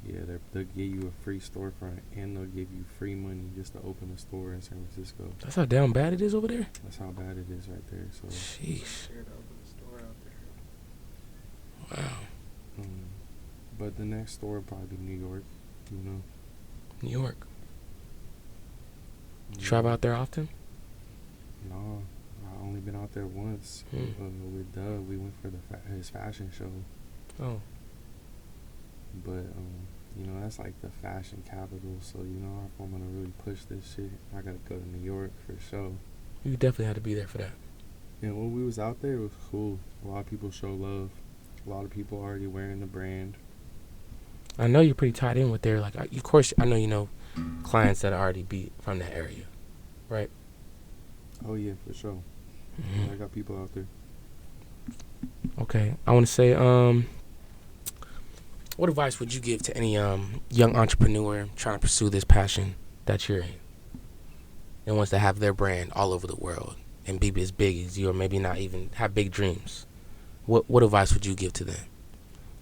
Yeah, they'll give you a free storefront and they'll give you free money just to open a store in San Francisco. That's how damn bad it is over there? That's how bad it is right there. So. Sheesh. Scared to open a store out there. Wow. But the next store will probably be New York, New York. You travel out there often? No, I only been out there once. With Doug, we went for his fashion show. Oh. But that's like the fashion capital. So if I'm gonna really push this shit, I gotta go to New York for sure. You definitely had to be there for that. And when we was out there, it was cool. A lot of people show love. A lot of people already wearing the brand. I know you're pretty tied in with their, like, of course, I know you know clients that already be from that area, right? Oh yeah, for sure. Mm-hmm. Yeah, I got people out there. Okay, I want to say, what advice would you give to any young entrepreneur trying to pursue this passion that you're in? and wants to have their brand all over the world and be as big as you, or maybe not even have big dreams, what advice would you give to them?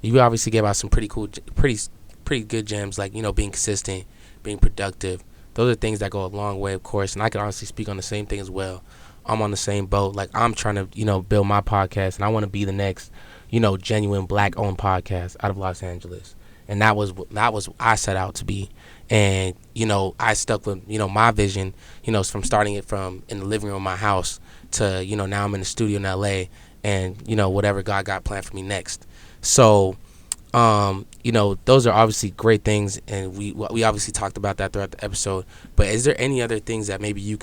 You obviously gave out some pretty cool, pretty good gems, like, you know, being consistent, being productive. Those are things that go a long way, of course. And I can honestly speak on the same thing as well. I'm on the same boat. Like, I'm trying to, you know, build my podcast, and I want to be the next, you know, genuine black-owned podcast out of Los Angeles. And that was what I set out to be. And, you know, I stuck with, you know, my vision, you know, from starting it from in the living room of my house to, you know, now I'm in the studio in LA, and, you know, whatever God got planned for me next. So, you know, those are obviously great things, and we obviously talked about that throughout the episode. But is there any other things that maybe you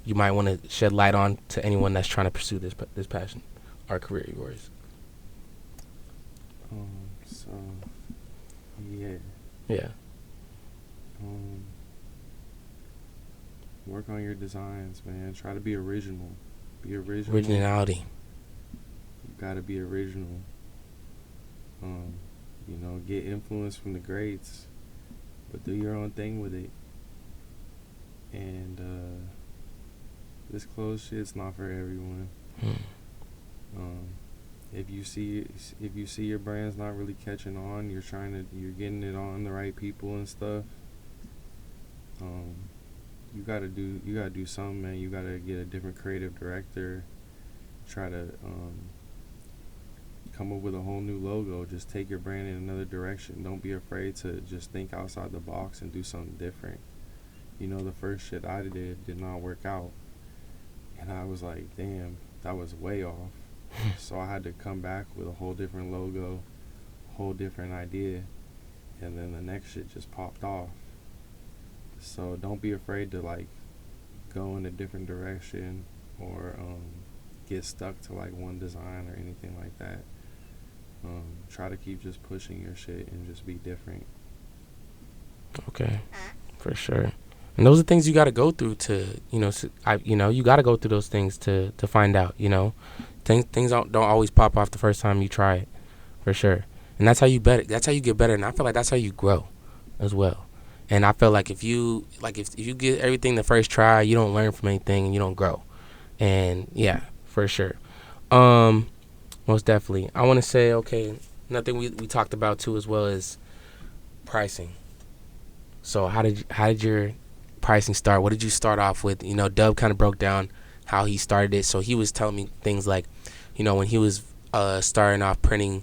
might want to shed light on to anyone that's trying to pursue this passion or career of yours? So, yeah. Yeah. Work on your designs, man. Try to be original. Be original. Originality. You gotta be original. You know, get influence from the greats, but do your own thing with it. And this clothes shit's not for everyone. If you see your brand's not really catching on, you're getting it on the right people and stuff. You gotta do something, man. You gotta get a different creative director. Try to come up with a whole new logo. Just take your brand in another direction. Don't be afraid to just think outside the box and do something different. You know, the first shit I did not work out, and I was like, damn, that was way off. So I had to come back with a whole different logo, whole different idea, and then the next shit just popped off. So don't be afraid to like go in a different direction, or get stuck to like one design or anything like that. Try to keep just pushing your shit and just be different. Okay, for sure. And those are things you got to go through to, you got to go through those things to find out, things don't always pop off the first time you try it, for sure. And that's how you that's how you get better. And I feel like that's how you grow as well. And I feel like if you get everything the first try, you don't learn from anything and you don't grow. And yeah, for sure. Most definitely. I want to say, okay, another thing we talked about too as well is pricing. So how did your pricing start? What did you start off with? Dub kind of broke down how he started it. So he was telling me things like, when he was starting off printing,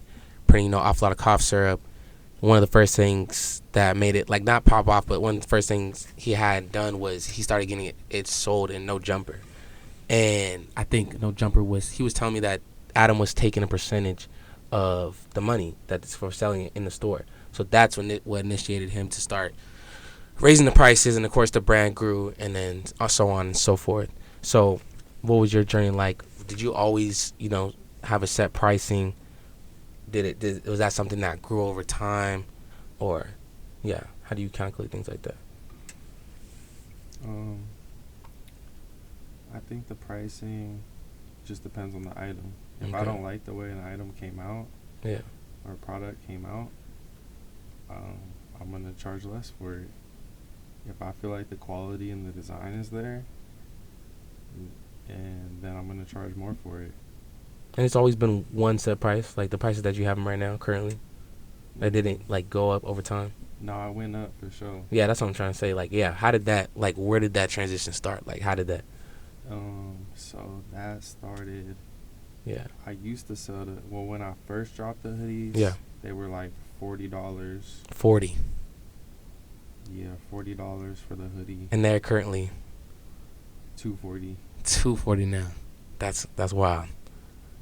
off a lot of cough syrup, one of the first things that made it like not pop off, but one of the first things he had done was he started getting it sold in No Jumper. And I think No Jumper he was telling me that Adam was taking a percentage of the money that's for selling it in the store. So that's what initiated him to start raising the prices, and of course the brand grew, and then so on and so forth. So what was your journey like? Did you always, have a set pricing? Was that something that grew over time, or how do you calculate things like that? I think the pricing just depends on the item. If I don't like the way an item came out, or product came out, I'm gonna charge less for it. If I feel like the quality and the design is there, and then I'm gonna charge more for it. And it's always been one set price, like the prices that you have them right now currently. That didn't like go up over time. No, I went up for sure. Yeah, that's what I'm trying to say. Like, how did that? Like, where did that transition start? Like, how did that? So that started. Yeah. I used to sell when I first dropped the hoodies. They were like $40. 40. Yeah, $40 for the hoodie. And they're currently $240. $240 now. That's wild.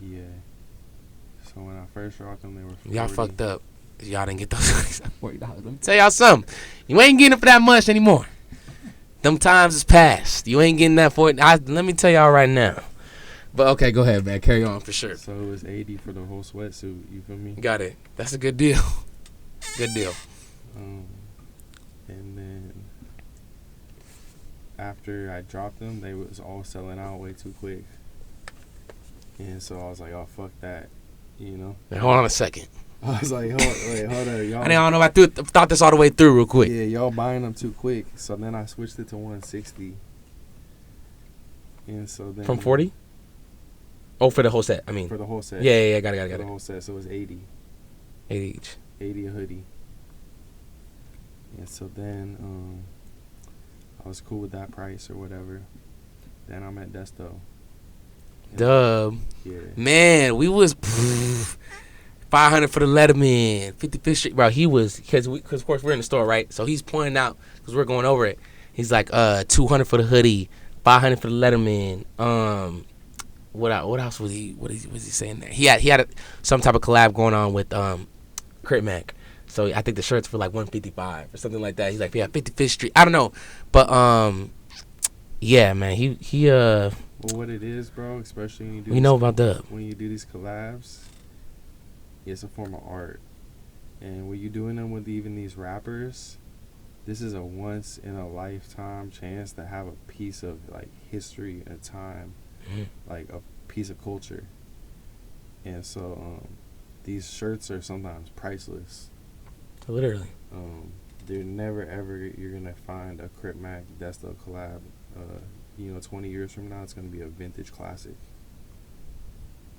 Yeah. So when I first dropped them, they were $40. Y'all fucked up. Y'all didn't get those $40. Let me tell y'all something. You ain't getting it for that much anymore. Them times is past. You ain't getting that for it. Let me tell y'all right now. But okay, go ahead, man. Carry on for sure. So it was $80 for the whole sweatsuit. You feel me? Got it. That's a good deal. Good deal. And then after I dropped them, they was all selling out way too quick. And so I was like, oh, fuck that. Now, hold on a second. I was like, hold on, y'all. I don't know if I thought this all the way through real quick. Yeah, y'all buying them too quick. So then I switched it to $160. And so then From 40? Oh, for the whole set. I mean, for the whole set. yeah. Got For it. the whole set, so it was 80. 80 each. 80 a hoodie. And so then I was cool with that price or whatever. Then I'm at Desto. Dub. Yeah. Man, we was 500 for the Letterman, 55th Street, bro. He was because of course we're in the store, right? So he's pointing out because we're going over it. He's like 200 for the hoodie, 500 for the Letterman. What else was he saying there? He had some type of collab going on with Crit Mac. So I think the shirts for like 155 or something like that. He's like, yeah, 55th Street. I don't know, but yeah, man. He Well, what it is, bro, especially when you do about Dub. when you do these collabs, it's a form of art. And when you're doing them with even these rappers, this is a once in a lifetime chance to have a piece of like history and time, like a piece of culture. And so these shirts are sometimes priceless. Literally. They're never ever you're gonna find a Crip Mac Desto collab. 20 years from now, it's gonna be a vintage classic.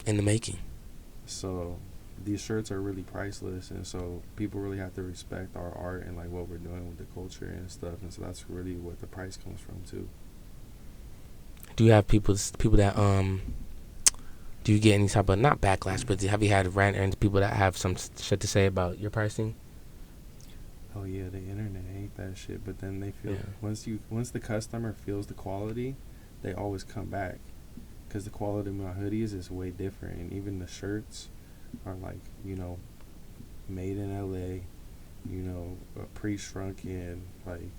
In the making. So these shirts are really priceless, and so people really have to respect our art and like what we're doing with the culture and stuff. And so that's really what the price comes from too. Do you have people that do you get any type of not backlash, but have you had rant people that have some shit to say about your pricing? Oh yeah, the internet hate that shit, but then they feel once the customer feels the quality, they always come back, because the quality of my hoodies is way different, and even the shirts are like made in LA, pre-shrunken, like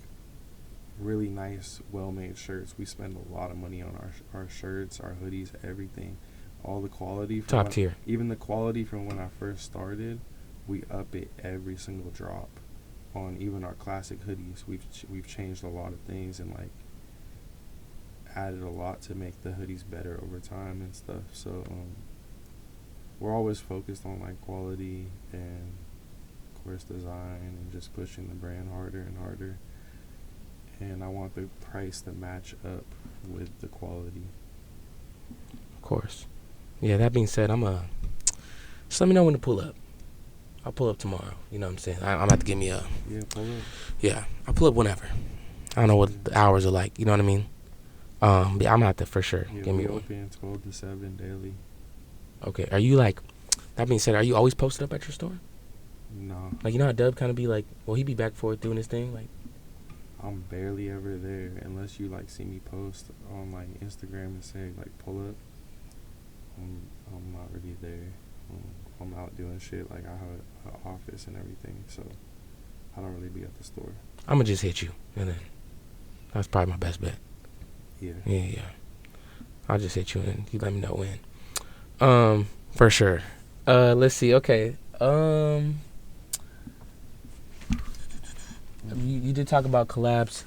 really nice, well-made shirts. We spend a lot of money on our shirts, our hoodies, everything, all the quality from top tier. Even the quality from when I first started, we up it every single drop. On even our classic hoodies, we've changed a lot of things and like added a lot to make the hoodies better over time and stuff. So we're always focused on like quality and of course design and just pushing the brand harder and harder. And I want the price to match up with the quality. Of course. Yeah, that being said, just let me know when to pull up. I'll pull up tomorrow. You know what I'm saying? I'm about to give me a... Yeah, pull up. Yeah, I'll pull up whenever. I don't know what the hours are like. You know what I mean? But I'm going to have to for sure. Yeah, give me we one. open 12 to 7 daily. Okay. Are you like... That being said, are you always posted up at your store? No. Like, you know how Dub kind of be like... Will he be back for it doing his thing? Like... I'm barely ever there unless you like see me post on like Instagram and say like pull up. I'm not really there. I'm out doing shit, like I have an office and everything, so I don't really be at the store. I'm going to just hit you. And then... That's probably my best bet. Yeah. Yeah. I'll just hit you and you let me know when. For sure. Let's see. Okay. You did talk about collabs.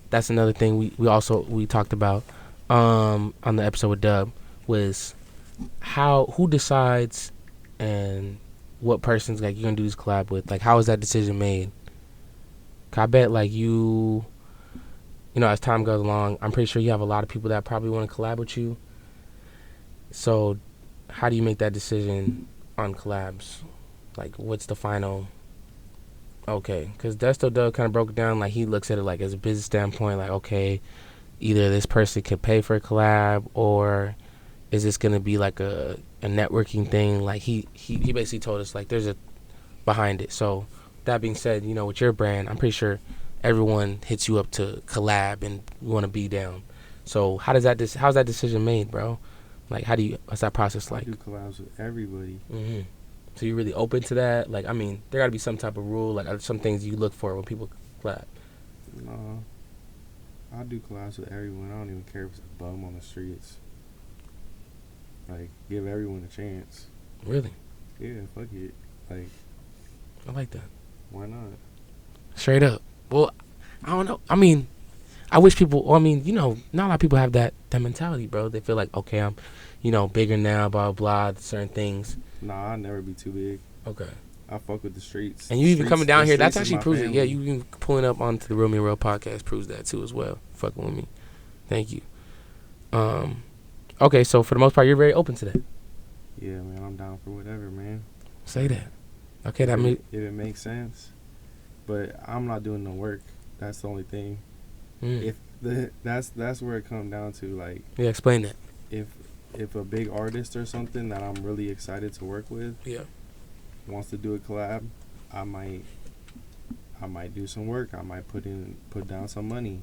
That's another thing we talked about on the episode with Dub was who decides and what person's like you're gonna do this collab with. Like, how is that decision made? 'Cause I bet like you know, as time goes along, I'm pretty sure you have a lot of people that probably want to collab with you. So how do you make that decision on collabs? Like, what's the final... Okay, because Desto Dub kind of broke it down. Like, he looks at it like as a business standpoint, like, okay, either this person could pay for a collab, or is this going to be like a networking thing? Like, he basically told us, like, there's a behind it. So, that being said, you know, with your brand, I'm pretty sure everyone hits you up to collab and want to be down. So, how's that decision made, bro? Like, what's that process like? I do collabs with everybody. Mm-hmm. So you're really open to that? Like, I mean, there got to be some type of rule, like some things you look for when people collab. No, I do collabs with everyone. I don't even care if it's a bum on the streets. Like, give everyone a chance. Really? Yeah, fuck it. Like, I like that. why not? Straight up. Well, I don't know. I mean, I wish people, you know, not a lot of people have that mentality, bro. They feel like, okay, I'm, you know, bigger now, blah, blah, certain things. Nah, I'll never be too big. Okay. I fuck with the streets. And you even coming down here, that's actually proves it. family. Yeah, you even pulling up onto the Real Me Real podcast proves that too as well. Fucking with me. Thank you. Okay, so for the most part, you're very open to that. Yeah, man, I'm down for whatever, man. Say that. Okay, that means. If it makes sense, but I'm not doing the work. That's the only thing. If that's where it comes down to, like, Yeah, explain that. if a big artist or something that I'm really excited to work with, Yeah, wants to do a collab, I might do some work. I might put down some money.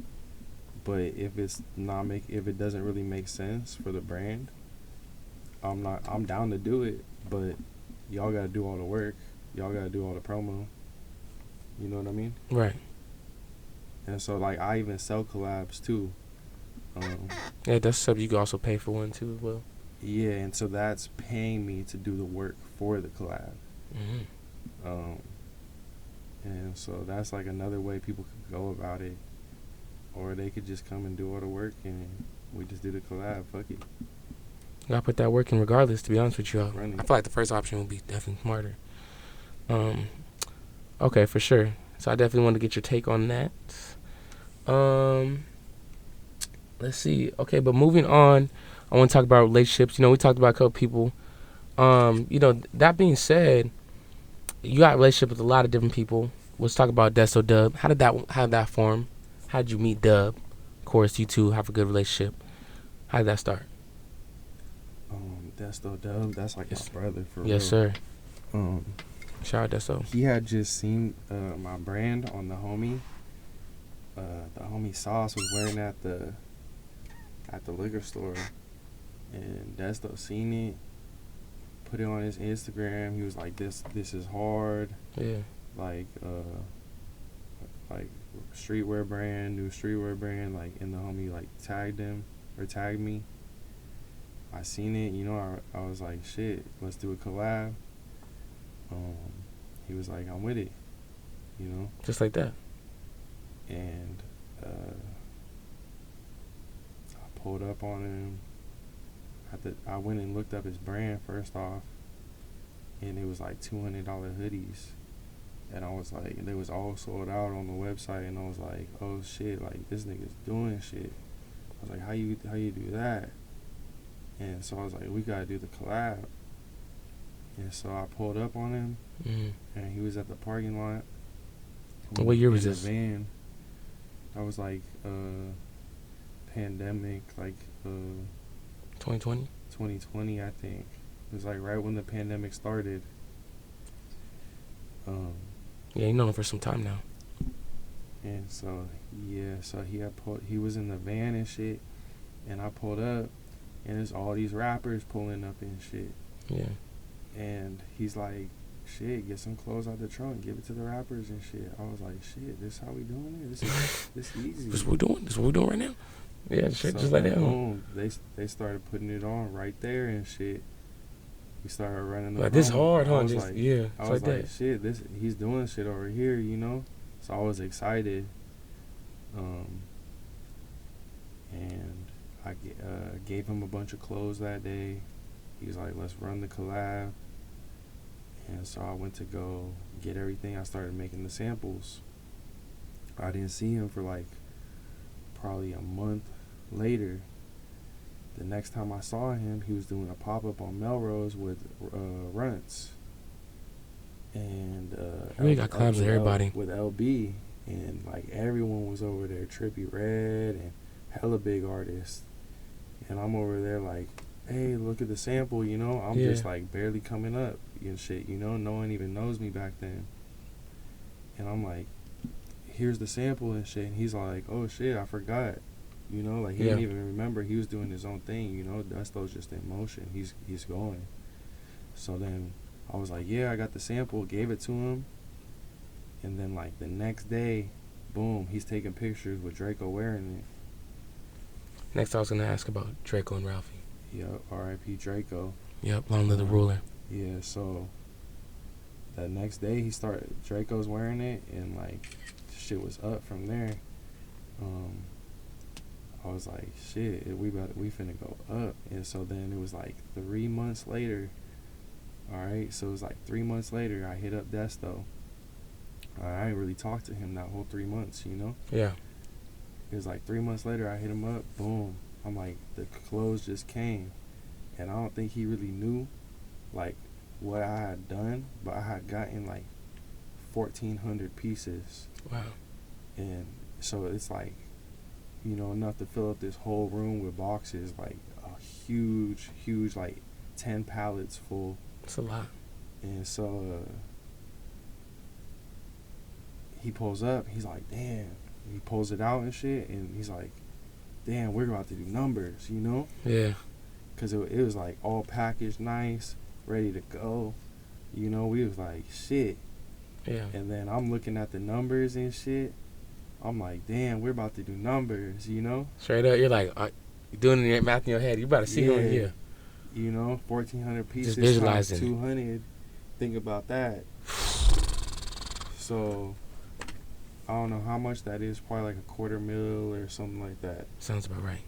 But if if it doesn't really make sense for the brand, I'm down to do it, but y'all gotta do all the work. Y'all gotta do all the promo. You know what I mean? right. And so, like, I even sell collabs too. Yeah, that's something you can also pay for one too as well. Yeah, and so that's paying me to do the work for the collab. Mm-hmm. And so that's like another way people could go about it, or they could just come and do all the work and we just do the collab. Fuck it. You gotta put that work in regardless. To be honest with you, I Running. feel like the first option would be definitely smarter. Okay, for sure. So I definitely want to get your take on that. Let's see. Okay, but moving on, I want to talk about relationships. You know, we talked about a couple people. You know, that being said, you got a relationship with a lot of different people. Let's talk about Desto Dub. How did that form? How did you meet Dub? Of course, you two have a good relationship. How did that start? Desto Dub, that's like Yes. my brother for real. Yes, sir. Shout out Desto. He had just seen my brand on the homie. The homie Sauce was wearing at the liquor store, and Desto seen it, put it on his Instagram. He was like, "This is hard." Yeah. Like streetwear brand, new streetwear brand. Like, and the homie like tagged me. I seen it, you know. I was like, shit, let's do a collab. He was like, I'm with it, you know. Just like that. And I pulled up on him. I went and looked up his brand first off, and it was like $200 hoodies. And I was like, they was all sold out on the website, and I was like, oh shit, like, this nigga's doing shit. I was like, how you do that? And so I was like, we gotta do the collab. And so I pulled up on him, and he was at the parking lot. What year was in this? The van. I was like, pandemic, like 2020? 2020, I think. It was like right when the pandemic started. Yeah, you know him for some time now. And so, yeah, so he was in the van and shit, and I pulled up, and there's all these rappers pulling up and shit. Yeah. And he's like, shit, get some clothes out the trunk, give it to the rappers and shit. I was like, shit, this how we doing it? This easy. This what we doing right now? Yeah, shit, So just like that. Boom, they started putting it on right there and shit. We started running the Like, this hard, huh? I was Just, like, yeah, I it's was like like, that. shit, he's doing shit over here, you know? So I was excited. And I gave him a bunch of clothes that day. He was like, let's run the collab. And so I went to go get everything. I started making the samples. I didn't see him for like probably a month later. The next time I saw him, he was doing a pop-up on Melrose with Runts. And really got collabs with everybody. With LB. And like everyone was over there, Trippie Redd and hella big artists. And I'm over there like, hey, look at the sample, you know? I'm just like barely coming up and shit, you know? No one even knows me back then. And I'm like, here's the sample and shit. And he's like, oh shit, I forgot. You know, like he didn't even remember he was doing his own thing, you know? Desto's just in motion. He's going. So then I was like, yeah, I got the sample, gave it to him. And then like the next day, boom, he's taking pictures with Draco wearing it. Next, I was gonna ask about Draco and Ralphie. Yep, R.I.P. Draco. Yep, long live the ruler. Yeah, so the next day Draco's wearing it, and like shit was up from there. I was like, shit, we finna go up. And so then it was like 3 months later. Alright, so it was like 3 months later, I hit up Desto. I didn't really talk to him that whole 3 months, you know? Yeah. It was like 3 months later, I hit him up, boom. I'm like, the clothes just came, and I don't think he really knew, like, what I had done, but I had gotten like 1,400 pieces, Wow. and so it's like, enough to fill up this whole room with boxes, like a huge, like 10 pallets full. It's a lot. And so he pulls up, he's like, damn. He pulls it out and shit, and he's like, damn, we're about to do numbers, Yeah. Because it was like all packaged nice, ready to go. We was like, shit. Yeah. And then I'm looking at the numbers and shit. I'm like, damn, we're about to do numbers, Straight up, you're like, you're doing your math in your head. You about to see Yeah. on here. 1,400 pieces Just visualizing times 200. Think about that. So, I don't know how much that is. Probably like $250,000 or something like that. Sounds about right.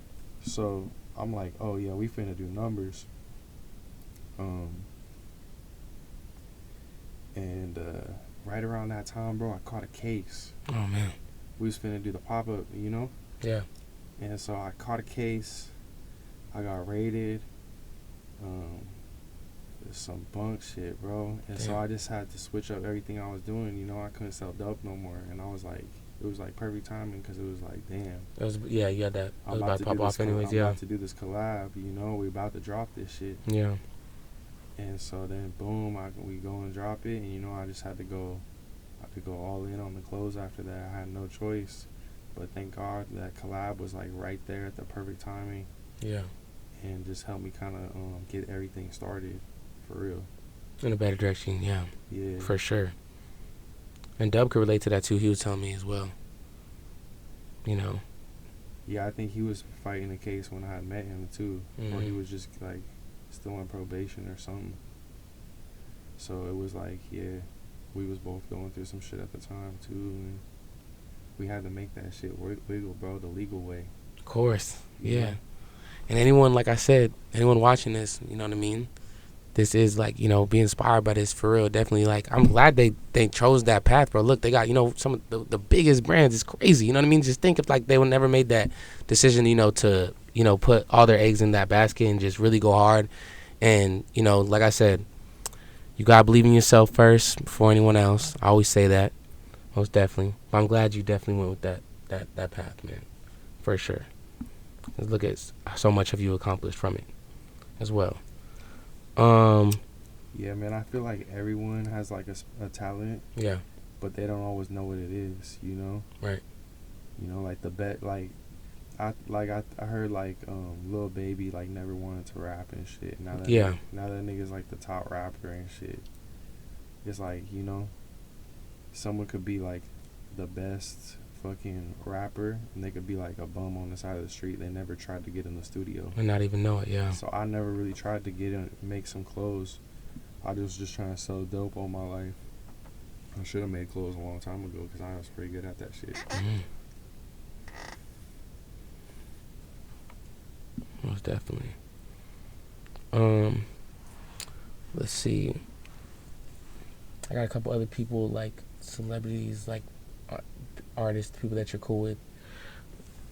So, I'm like, oh, yeah, we finna do numbers. And right around that time, bro, I caught a case. Oh, man. We was finna do the pop-up, Yeah. And so I caught a case. I got raided. Some bunk shit, bro. And so Damn. I just had to switch up everything I was doing. I couldn't sell dope no more. And I was like, it was like perfect timing because it was like, damn. You had that. It was about to pop off anyways, I'm yeah. about to do this collab, we about to drop this shit. Yeah. And so then, boom, we go and drop it. And, I just had to go all in on the clothes after that. I had no choice. But thank God that collab was like right there at the perfect timing. Yeah. And just helped me kind of get everything started. For real. In a better direction, yeah. Yeah. For sure. And Dub could relate to that too. He was telling me as well. Yeah, I think he was fighting the case when I had met him too. Mm-hmm. Or he was just like still on probation or something. So it was like, yeah, we was both going through some shit at the time too. And we had to make that shit wiggle, bro, the legal way. Of course. Yeah. And anyone, like I said, anyone watching this, you know what I mean? This is like, be inspired by this for real. Definitely, like, I'm glad they chose that path, bro. Look, they got, some of the biggest brands. It's crazy, you know what I mean? Just think if, like, they would never made that decision, to, put all their eggs in that basket and just really go hard. And, like I said, you got to believe in yourself first before anyone else. I always say that, most definitely. But I'm glad you definitely went with that path, man, for sure. 'Cause look at so much have you accomplished from it as well. Yeah, man, I feel like everyone has like a talent. Yeah. But they don't always know what it is, Right. Like the bet, like I heard like Lil Baby like never wanted to rap and shit. Now that nigga's like the top rapper and shit. It's like, someone could be like the best fucking rapper and they could be like a bum on the side of the street. They never tried to get in the studio And not even know it. Yeah. So I never really tried to get in, make some clothes. I was just trying to sell dope all my life. I should have made clothes a long time ago because I was pretty good at that shit. Most definitely. Let's see. I got a couple other people, like celebrities, like artists, people that you're cool with.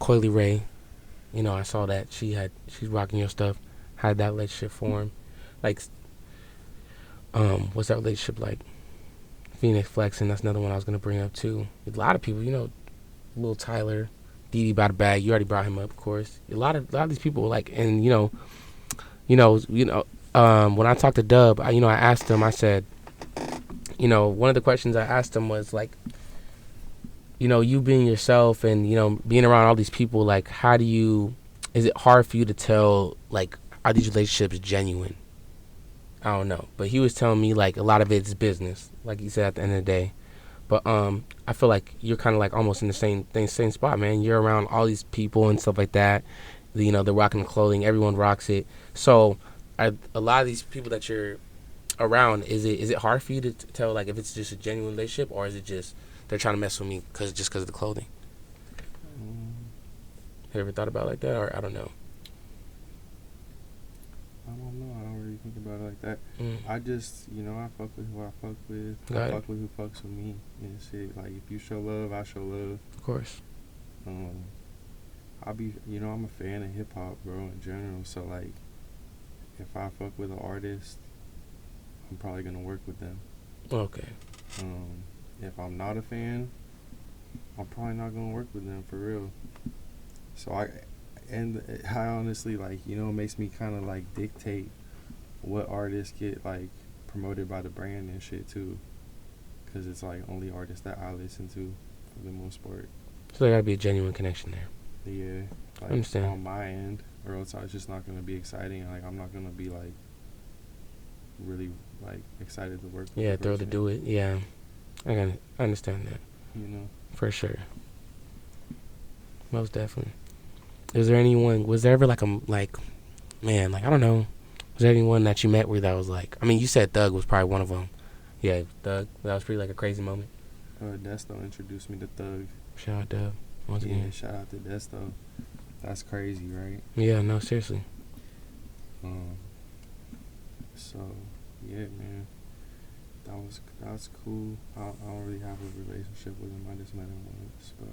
Coily Ray, I saw that she's rocking your stuff. Had that relationship form. Like, what's that relationship like? Phoenix Flexing, that's another one I was gonna bring up too. A lot of people, Lil Tyler, Didi by the Bag. You already brought him up, of course. A lot of these people, like, and when I talked to Dub, I asked him. I said, one of the questions I asked him was like, you being yourself and being around all these people, like, is it hard for you to tell, like, are these relationships genuine? I don't know, but he was telling me like a lot of it's business, like he said at the end of the day. But I feel like you're kind of like almost in the same spot, man. You're around all these people and stuff like that. They're rocking the clothing. Everyone rocks it. So a lot of these people that you're around, is it hard for you to tell like if it's just a genuine relationship or is it just they're trying to mess with me because of the clothing? Have you ever thought about it like that, or I don't know? I don't know. I don't really think about it like that. I just, I fuck with who I fuck with. I fuck with who fucks with me and shit. Like, if you show love, I show love. Of course. I'm a fan of hip hop, bro, in general. So like, if I fuck with an artist, I'm probably gonna work with them. Okay. If I'm not a fan, I'm probably not gonna work with them for real. So I honestly like, it makes me kind of like dictate what artists get like promoted by the brand and shit too, because it's like only artists that I listen to for the most part. So there gotta be a genuine connection there. Yeah, like I understand. on my end, or else it's just not gonna be exciting. Like I'm not gonna be like really like excited to work with Yeah, the throw to person, do it. Yeah, I understand that you know. for sure. Most definitely. Was there ever like man, like I don't know, was there anyone that you met where that was like, I mean, you said Thug was probably one of them. Yeah, Thug. That was pretty like a crazy moment. Desto introduced me to Thug. Shout out Dub once Yeah, again. shout out to Desto. That's crazy, right? Yeah, no, seriously. So yeah, man, that was cool. I don't really have a relationship with him. I just met him once, but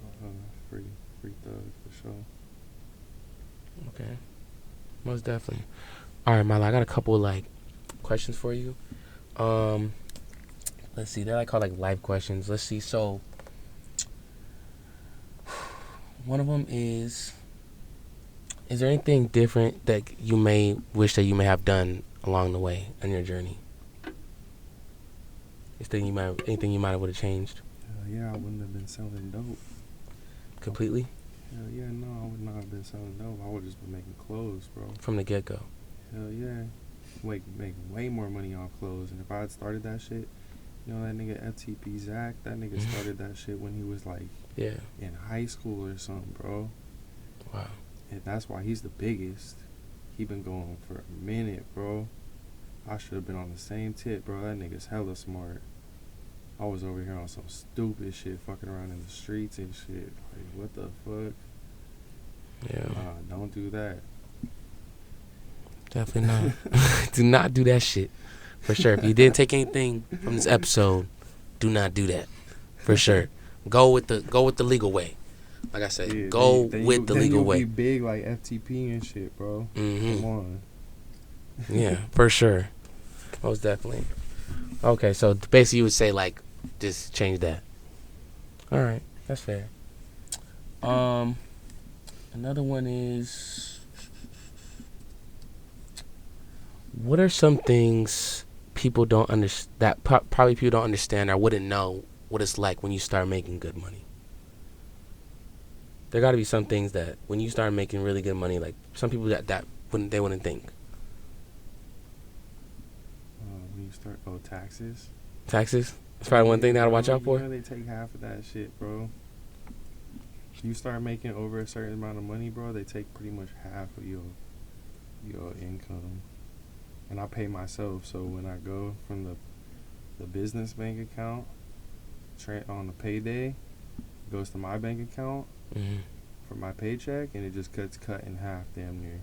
free Thug for sure. Okay, most definitely. All right, Milo, I got a couple like questions for you. Let's see. They're like called like life questions. Let's see. So one of them is there anything different that you may wish that you may have done along the way on your journey? Anything you might have would have changed Yeah, I wouldn't have been selling dope. completely Hell yeah, no, I would not have been selling dope. I would just been making clothes, bro. from the get go? Hell yeah. Make way more money off clothes. And if I had started that shit, that nigga FTP Zach, that nigga started that shit when he was like Yeah. in high school or something, bro. Wow. And that's why he's the biggest. He been going for a minute, bro. I should have been on the same tip, bro. That nigga's hella smart. I was over here on some stupid shit, fucking around in the streets and shit. Like, what the fuck? Yeah. Don't do that. Definitely not. Do not do that shit. For sure. If you didn't take anything from this episode, do not do that. For sure. Go with the legal way. Like I said, Yeah, go then with the then legal you'll way. be big like FTP and shit, bro. Come on. Yeah, for sure. Most definitely. Okay, so basically you would say like, just change that. All right, that's fair. Another one is, what are some things people don't understand, that probably people don't understand or wouldn't know what it's like when you start making good money? There got to be some things that when you start making really good money, like some people that wouldn't think. When you start, taxes. Taxes. That's probably one thing they gotta watch out for. They take half of that shit, bro. You start making over a certain amount of money, bro, they take pretty much half of your income. And I pay myself, so when I go from the business bank account on the payday, it goes to my bank account for my paycheck, and it just gets cut in half, damn near.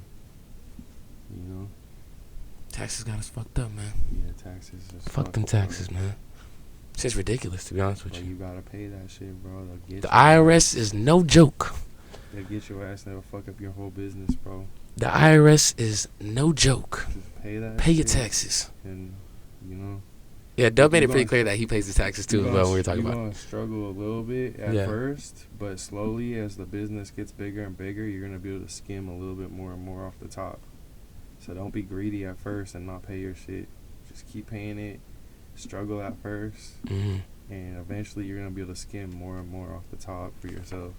Taxes got us fucked up, man. Yeah, taxes. Fuck them taxes, man. It's just ridiculous, to be honest with But you. you gotta pay that shit, bro. The IRS is no joke. They'll get your ass, they'll fuck up your whole business, bro. The IRS is no joke. Just pay that Pay your shit, taxes. and, Yeah, Dub made You it pretty gonna- clear that he pays his taxes too, when we were talking you're about. gonna struggle a little bit at Yeah. first, but slowly as the business gets bigger and bigger, you're gonna be able to skim a little bit more and more off the top. So don't be greedy at first and not pay your shit. Just keep paying it. Struggle at first, Mm-hmm. and eventually you're gonna be able to skim more and more off the top for yourself.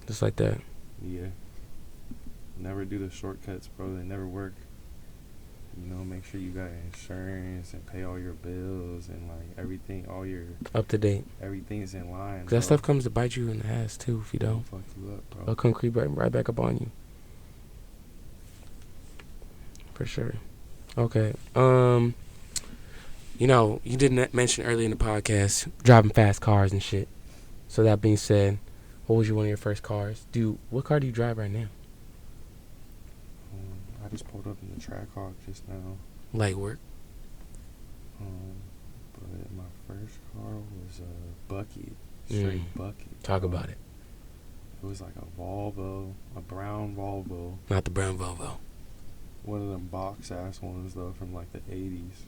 Just like that. Yeah. Never do the shortcuts, bro. They never work. Make sure you got insurance and pay all your bills and like everything, Up to date. everything's in line. 'Cause that stuff comes to bite you in the ass too if you It'll don't. fuck you up, bro. They'll come creep right back up on you. For sure. Okay. You didn't mention earlier in the podcast driving fast cars and shit. So that being said, what was one of your first cars? What car do you drive right now? I just pulled up in the Trackhawk just now. Light work. But my first car was a bucket, straight bucket. Talk about it. It was like a Volvo, a brown Volvo. Not the brown Volvo. One of them box ass ones though from like the 80s.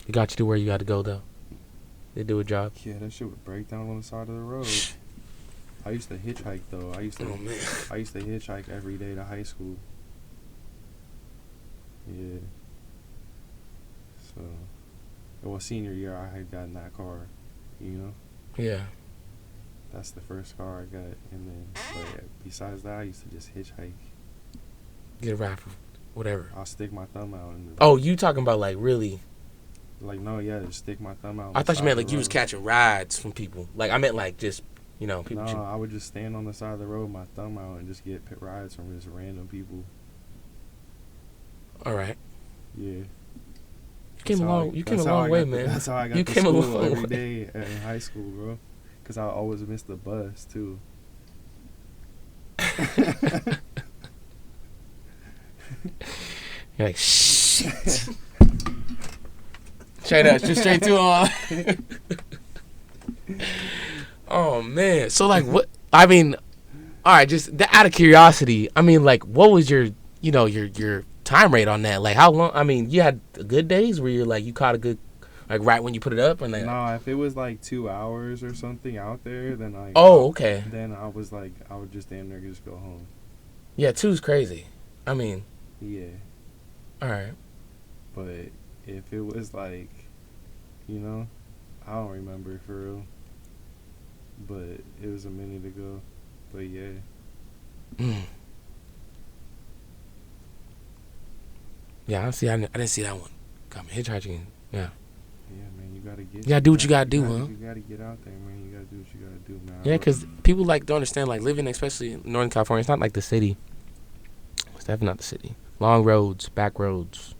It got you to where you got to go though. They do a job. Yeah, that shit would break down on the side of the road. I used to hitchhike though. I used to hitchhike every day to high school. Yeah. So, well, senior year I had gotten that car, you know. Yeah. That's the first car I got, and then but besides that, I used to just hitchhike. Get a ride for whatever. I'll stick my thumb out. Oh, you talking about like really? Like no, yeah, just stick my thumb out. I thought you meant like you was road. catching rides from people. Like I meant like just people. No, I would just stand on the side of the road, my thumb out, and just get rides from just random people. All right. Yeah. You came a long way, man. That's how I got You to came a school long every way. day in high school, bro. Because I always missed the bus, too. You're like shit. Straight up, just straight to Oh man. So like what? I mean, all right. Just out of curiosity, I mean, like, what was your time rate on that? Like, how long? I mean, you had good days where you're like you caught a good, like right when you put it up, and then. No, if it was like 2 hours or something out there, then like. Oh, okay. Then I was like, I would just damn near just go home. Yeah, 2's crazy. I mean. Yeah. All right. But if it was like, you know, I don't remember for real. But it was a minute ago. But yeah. Yeah, I see. I didn't see that one. Got me hitchhiking. Yeah. Yeah, man, you gotta get. You gotta do what you gotta do, huh? You gotta get out there, man. You gotta do what you gotta do, man. Yeah, because people like don't understand, like living, especially in Northern California, it's not like the city. It's definitely not the city. Long roads, back roads,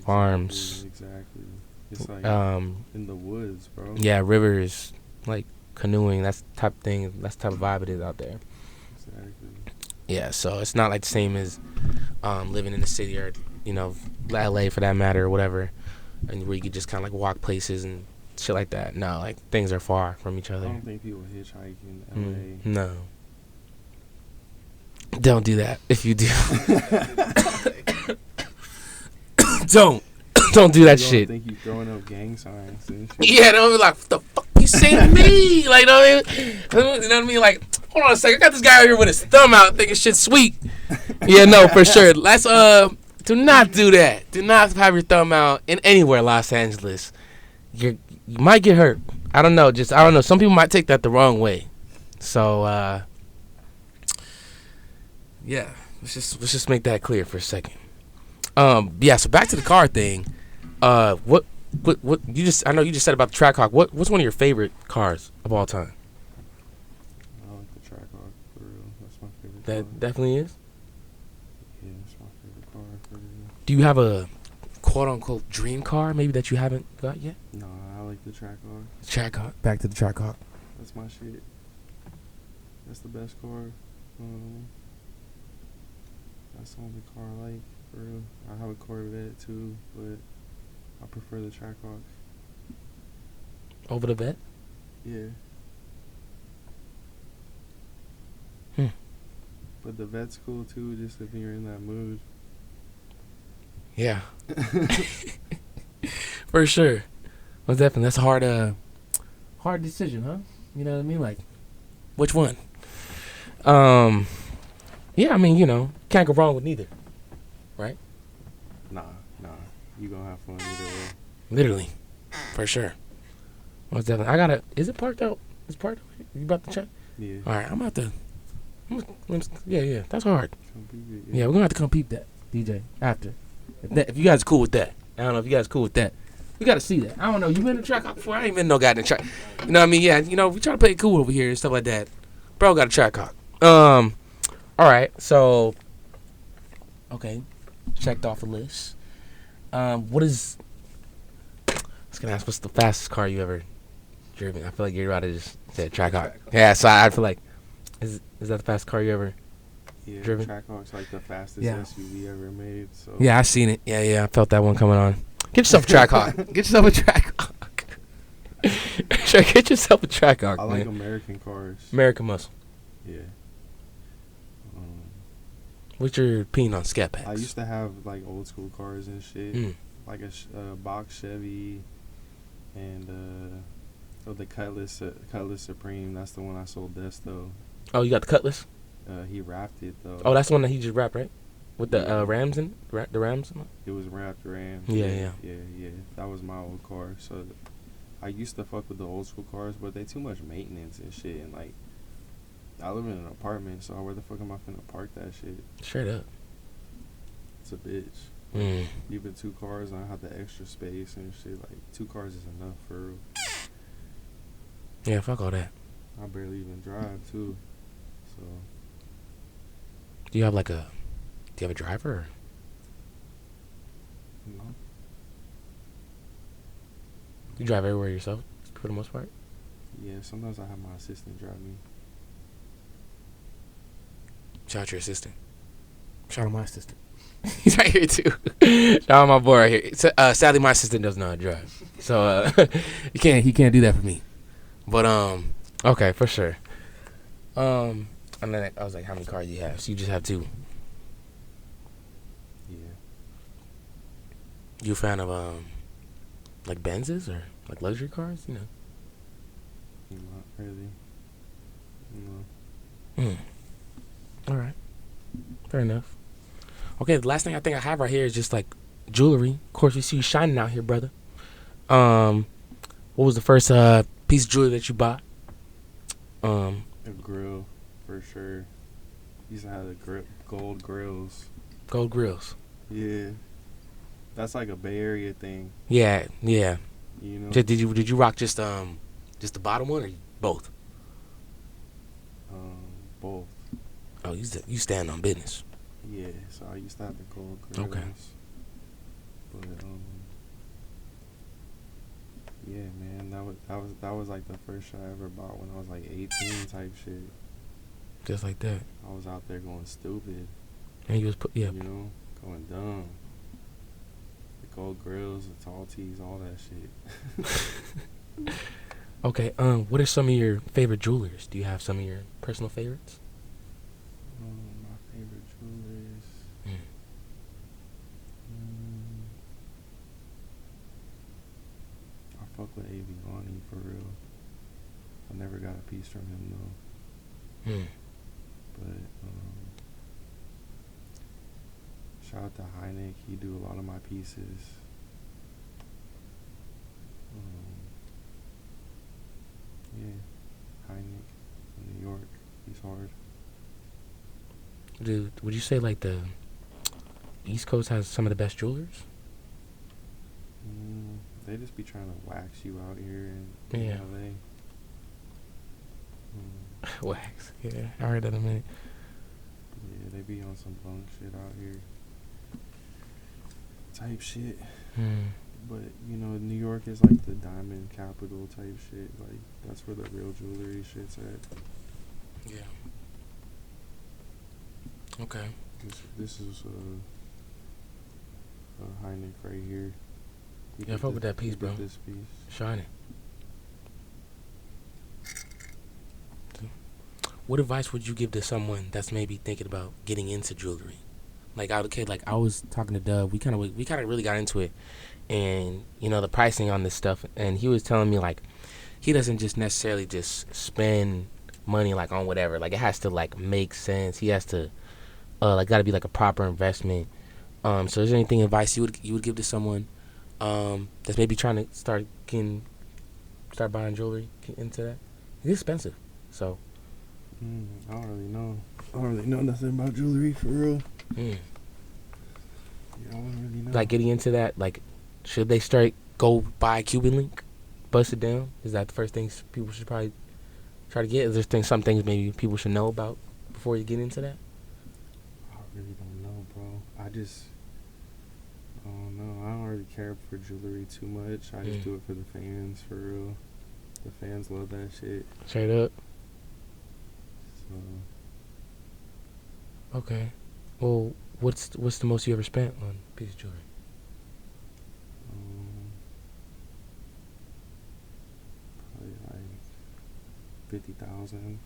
farms. Exactly. It's like in the woods, bro. Yeah, rivers, like canoeing. That's the type of thing. That's the type of vibe it is out there. Exactly. Yeah, so it's not like the same as living in the city or LA for that matter or whatever, and where you could just kind of like walk places and shit like that. No, like things are far from each I other. don't think people hitchhike in LA. No. Don't do that. If you do, don't do that shit. I think you throwing up gang signs and shit. Yeah, they'll be like, what the fuck you saying to me? Like, you know what I mean? Like, hold on a second. I got this guy out here with his thumb out thinking shit's sweet. Yeah, no, for sure. Let's, do not do that. Do not have your thumb out in anywhere Los Angeles. You might get hurt. I don't know. I don't know. Some people might take that the wrong way. So, yeah. Let's just make that clear for a second. Yeah, so back to the car thing. What I know you just said about the Trackhawk. What's one of your favorite cars of all time? I like the Trackhawk for real. That's my favorite That car. definitely is. Yeah, it's my favorite car for real. Do you have a quote unquote dream car maybe that you haven't got yet? No, I like the Trackhawk. Trackhawk. Back to the Trackhawk. That's my shit. That's the best car. That's the only car I like, for real. I have a Corvette too, but I prefer the Trackhawk. Over the vet? Yeah. But the Vet's cool too, just if you're in that mood. Yeah. For sure. Well, definitely. That's a hard decision, huh? You know what I mean? Like, which one? Yeah, I mean, can't go wrong with neither. Right? Nah. You gonna have fun either way. Literally. For sure. Well, definitely. Is it parked out? It's parked out? You about to check? Yeah. All right, I'm about to. Yeah, that's hard. Come peep it, Yeah, we're gonna have to come peep that, DJ, after. If you guys are cool with that. I don't know if you guys are cool with that. We gotta see that. I don't know. You been in the track hawk before? I ain't been no guy in the track. You know what I mean? Yeah, we try to play it cool over here and stuff like that. Bro got a track hawk. All right, so okay, checked off the list. What is? I was gonna ask, what's the fastest car you ever driven? I feel like you're about to just say track hawk. Yeah, so I feel like is that the fastest car you ever? Yeah, driven? Trackhawk's like the fastest Yeah. SUV ever made. So Yeah, I seen it. Yeah, I felt that one coming on. Get yourself a track hawk. Get yourself a track hawk. Get yourself a track hawk, I man. like American cars. American muscle. Yeah. What's your opinion on scat packs? I used to have like old school cars and shit, like a box Chevy, and the Cutlass Supreme. That's the one I sold Desto. Oh, you got the Cutlass? He wrapped it though. Oh, that's the one that he just wrapped, right? With the Yeah. Rams in the Rams. It was wrapped Ram. Yeah. Yeah. That was my old car. So I used to fuck with the old school cars, but they too much maintenance and shit. And like, I live in an apartment, so where the fuck am I finna park that shit? Straight up. It's a bitch. Mm. Even 2 cars, and I have the extra space and shit. Like 2 cars is enough for real. Yeah, fuck all that. I barely even drive too. So Do you have a driver? Or? you know, You drive everywhere yourself for the most part? yeah. Sometimes I have my assistant drive me. Shout out your assistant. Shout out my assistant. He's right here too. Shout out my boy right here. So, sadly, my assistant doesn't know how to drive, so he can't do that for me. But okay, for sure. And then I was like, how many cars do you have? So you just have 2. Yeah. You a fan of like Benzes or like luxury cars? You know. Not really. No. All right. Fair enough. Okay, the last thing I think I have right here is just like jewelry. Of course, we see you shining out here, brother. What was the first piece of jewelry that you bought? A grill, for sure. Used to have the gold grills. Gold grills. Yeah. That's like a Bay Area thing. Yeah. You know? Did you rock just the bottom one or both? Both. Oh, you stand on business. Yeah, so I used to have the gold grills. Okay. But yeah, man, that was like the first shit I ever bought when I was like 18 type shit. Just like that. I was out there going stupid. And you was You know, going dumb. The gold grills, the tall tees, all that shit. Okay. What are some of your favorite jewelers? Do you have some of your personal favorites? My favorite jewelers. I fuck with Aviani for real. I never got a piece from him though. But shout out to Heineck. He do a lot of my pieces. Yeah, Heineck in New York. He's hard. Dude, would you say like the East Coast has some of the best jewelers? They just be trying to wax you out here in Yeah. LA. Wax. Yeah, I heard that a minute. Yeah, they be on some bunk shit out here. Type shit. But, you know, New York is like the diamond capital type shit. Like, that's where the real jewelry shit's at. Yeah. Okay. This is a Heineck right here. Yeah, fuck with that piece, bro. This piece. Shining. What advice would you give to someone that's maybe thinking about getting into jewelry? Like I was talking to Dub. We kind of really got into it, and you know the pricing on this stuff. And he was telling me like he doesn't just necessarily just spend money like on whatever. Like it has to like make sense. He has to like got to be like a proper investment. So is there anything advice you would give to someone that's maybe trying to start buying jewelry, get into that? It's expensive, so. I don't really know. I don't really know nothing about jewelry for real. Yeah, I don't really know. Like getting into that, like, should they go buy a Cuban link, bust it down? Is that the first things people should probably try to get? Is there some things maybe people should know about before you get into that? I really don't know, bro. I don't know. I don't really care for jewelry too much. I just do it for the fans, for real. The fans love that shit. Straight up. So. Okay. Well, what's the most you ever spent on a piece of jewelry? Probably like 50,000.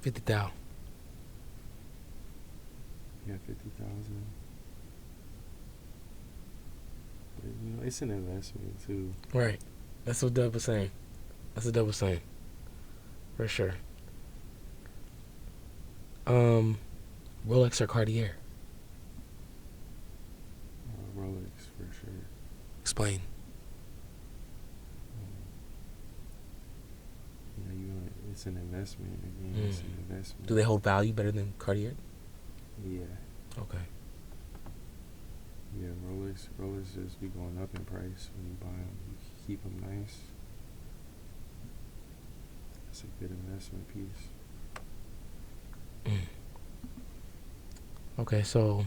50,000. Yeah, 50,000. But it's an investment too. Right. That's what Dub was saying. For sure. Rolex or Cartier? Rolex for sure. Explain. It's an investment. Again, it's an investment. Do they hold value better than Cartier? Yeah. Okay. Yeah, Rolex just be going up in price when you buy them. You keep them nice. It's a good investment piece. Okay, so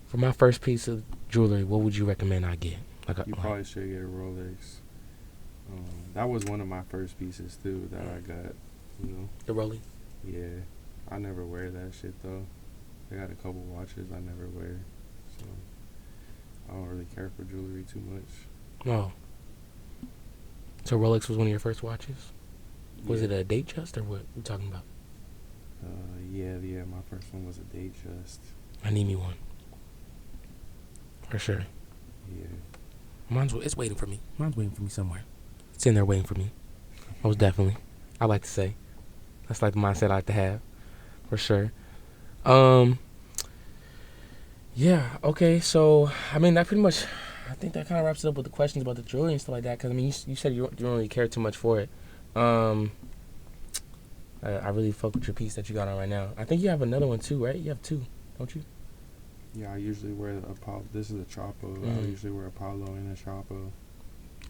for my first piece of jewelry, what would you recommend I get? You probably should get a Rolex. That was one of my first pieces too that I got. The Rolex? Yeah, I never wear that shit though. I got a couple watches I never wear, so I don't really care for jewelry too much. Oh. So Rolex was one of your first watches? Was Yeah. it a date just or what we talking about? Yeah. My first one was a date just. I need me one. For sure. Yeah. It's waiting for me. Mine's waiting for me somewhere. It's in there waiting for me. Most definitely. I like to say. That's like the mindset I like to have. For sure. Yeah, okay, so, I mean, that pretty much, I think that kind of wraps it up with the questions about the jewelry and stuff like that, because, I mean, you said you don't really care too much for it. I really fuck with your piece that you got on right now. I think you have another one, too, right? You have two, don't you? Yeah, I usually wear the Apollo. This is a Chapo. I usually wear Apollo and a Chapo.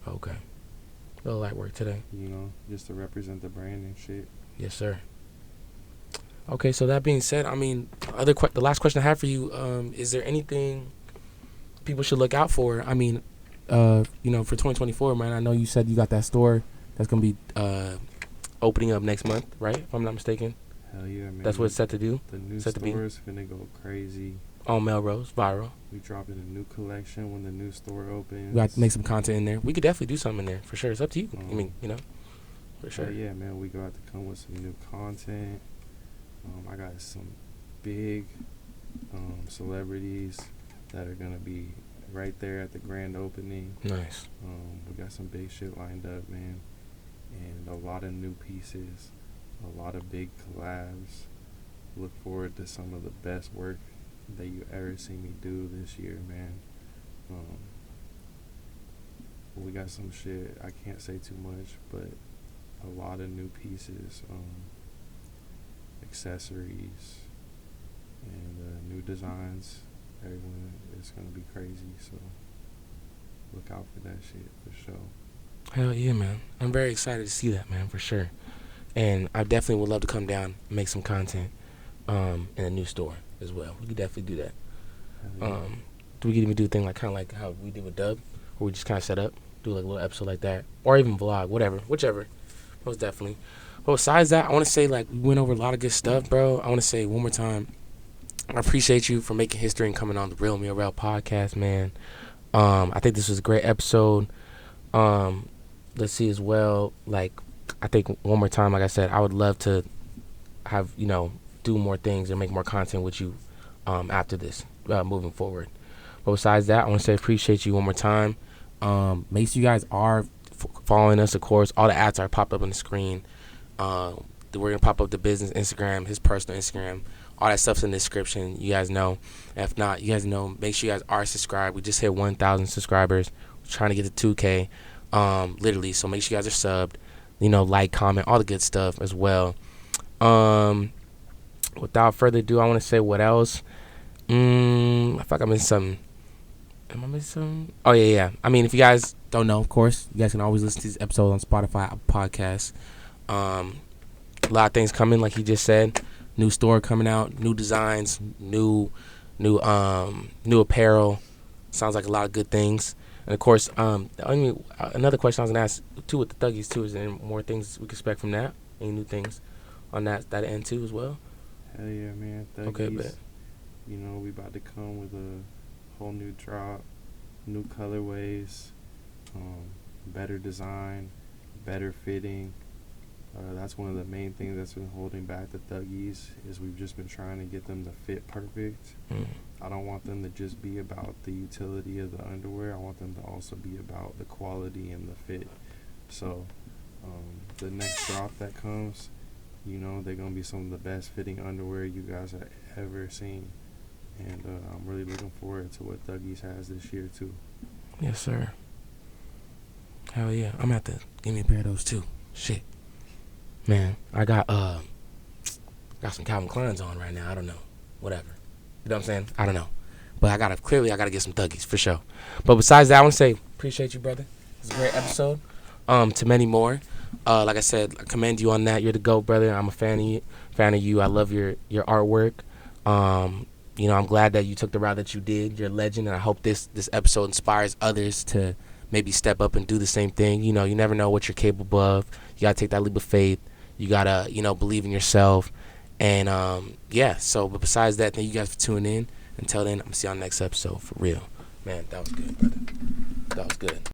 Okay. A little light work today. Just to represent the brand and shit. Yes, sir. Okay, so that being said, I mean, the last question I have for you, is there anything people should look out for? I mean, for 2024, man, I know you said you got that store that's going to be opening up next month, right? If I'm not mistaken. Hell yeah, man. That's what it's set to do? The new store is finna go crazy. On Melrose, viral. We dropping a new collection when the new store opens. We got to make some content in there. We could definitely do something in there, for sure. It's up to you. I mean, for sure. Yeah, man, we got to come with some new content. I got some big celebrities that are going to be right there at the grand opening. Nice. We got some big shit lined up, man. And a lot of new pieces, a lot of big collabs. Look forward to some of the best work that you ever see me do this year, man. We got some shit, I can't say too much, but a lot of new pieces, accessories, and new designs. Everyone, it's gonna be crazy, so look out for that shit for sure. Hell yeah, man. I'm very excited to see that, man, for sure. And I definitely would love to come down and make some content in a new store as well. We could definitely do that. We could even do a thing kind of like how we did with Dub, where we just kind of set up, do like a little episode like that, or even vlog, whichever. Most definitely. But besides that, I want to say we went over a lot of good stuff, bro. I want to say one more time, I appreciate you for making history and coming on the Real Meal Rel podcast, man. I think this was a great episode. Let's see as well. I think one more time, like I said, I would love to have do more things and make more content with you after this, moving forward. But besides that, I want to say appreciate you one more time. Make sure you guys are following us, of course. All the ads are popped up on the screen. We're going to pop up the business Instagram, his personal Instagram. All that stuff's in the description. You guys know. If not, you guys know. Make sure you guys are subscribed. We just hit 1,000 subscribers. We're trying to get to 2K, literally. So make sure you guys are subbed. Like, comment, all the good stuff as well. Without further ado, I want to say what else. I feel like I missed something. Am I missing something? Oh, yeah. I mean, if you guys don't know, of course, you guys can always listen to this episode on Spotify podcasts. A lot of things coming, like he just said. New store coming out, new designs, new apparel. Sounds like a lot of good things. And of course, another question I was gonna ask too with the Thuggies too, is there more things we can expect from that? Any new things on that end too as well? Hell yeah, man. Thuggies, okay, bet. We about to come with a whole new drop, new colorways, better design, better fitting, That's one of the main things that's been holding back the Thuggies is we've just been trying to get them to fit perfect. I don't want them to just be about the utility of the underwear. I want them to also be about the quality and the fit. So the next drop that comes, you know, they're going to be some of the best fitting underwear you guys have ever seen. And I'm really looking forward to what Thuggies has this year, too. Yes, sir. Hell yeah. I'm going to have to give me a pair of those, too. Shit. Man, I got some Calvin Kleins on right now. I don't know. Whatever. You know what I'm saying? I don't know. But I got to get some Thuggies, for sure. But besides that, I want to say, appreciate you, brother. It was a great episode. To many more. Like I said, I commend you on that. You're the GOAT, brother. I'm a fan of you. I love your artwork. You know, I'm glad that you took the route that you did. You're a legend, and I hope this episode inspires others to maybe step up and do the same thing. You know, you never know what you're capable of. You got to take that leap of faith. You got to, you know, believe in yourself. And, yeah, so, but besides that, thank you guys for tuning in. Until then, I'm going to see you on the next episode, for real. Man, that was good, brother. That was good.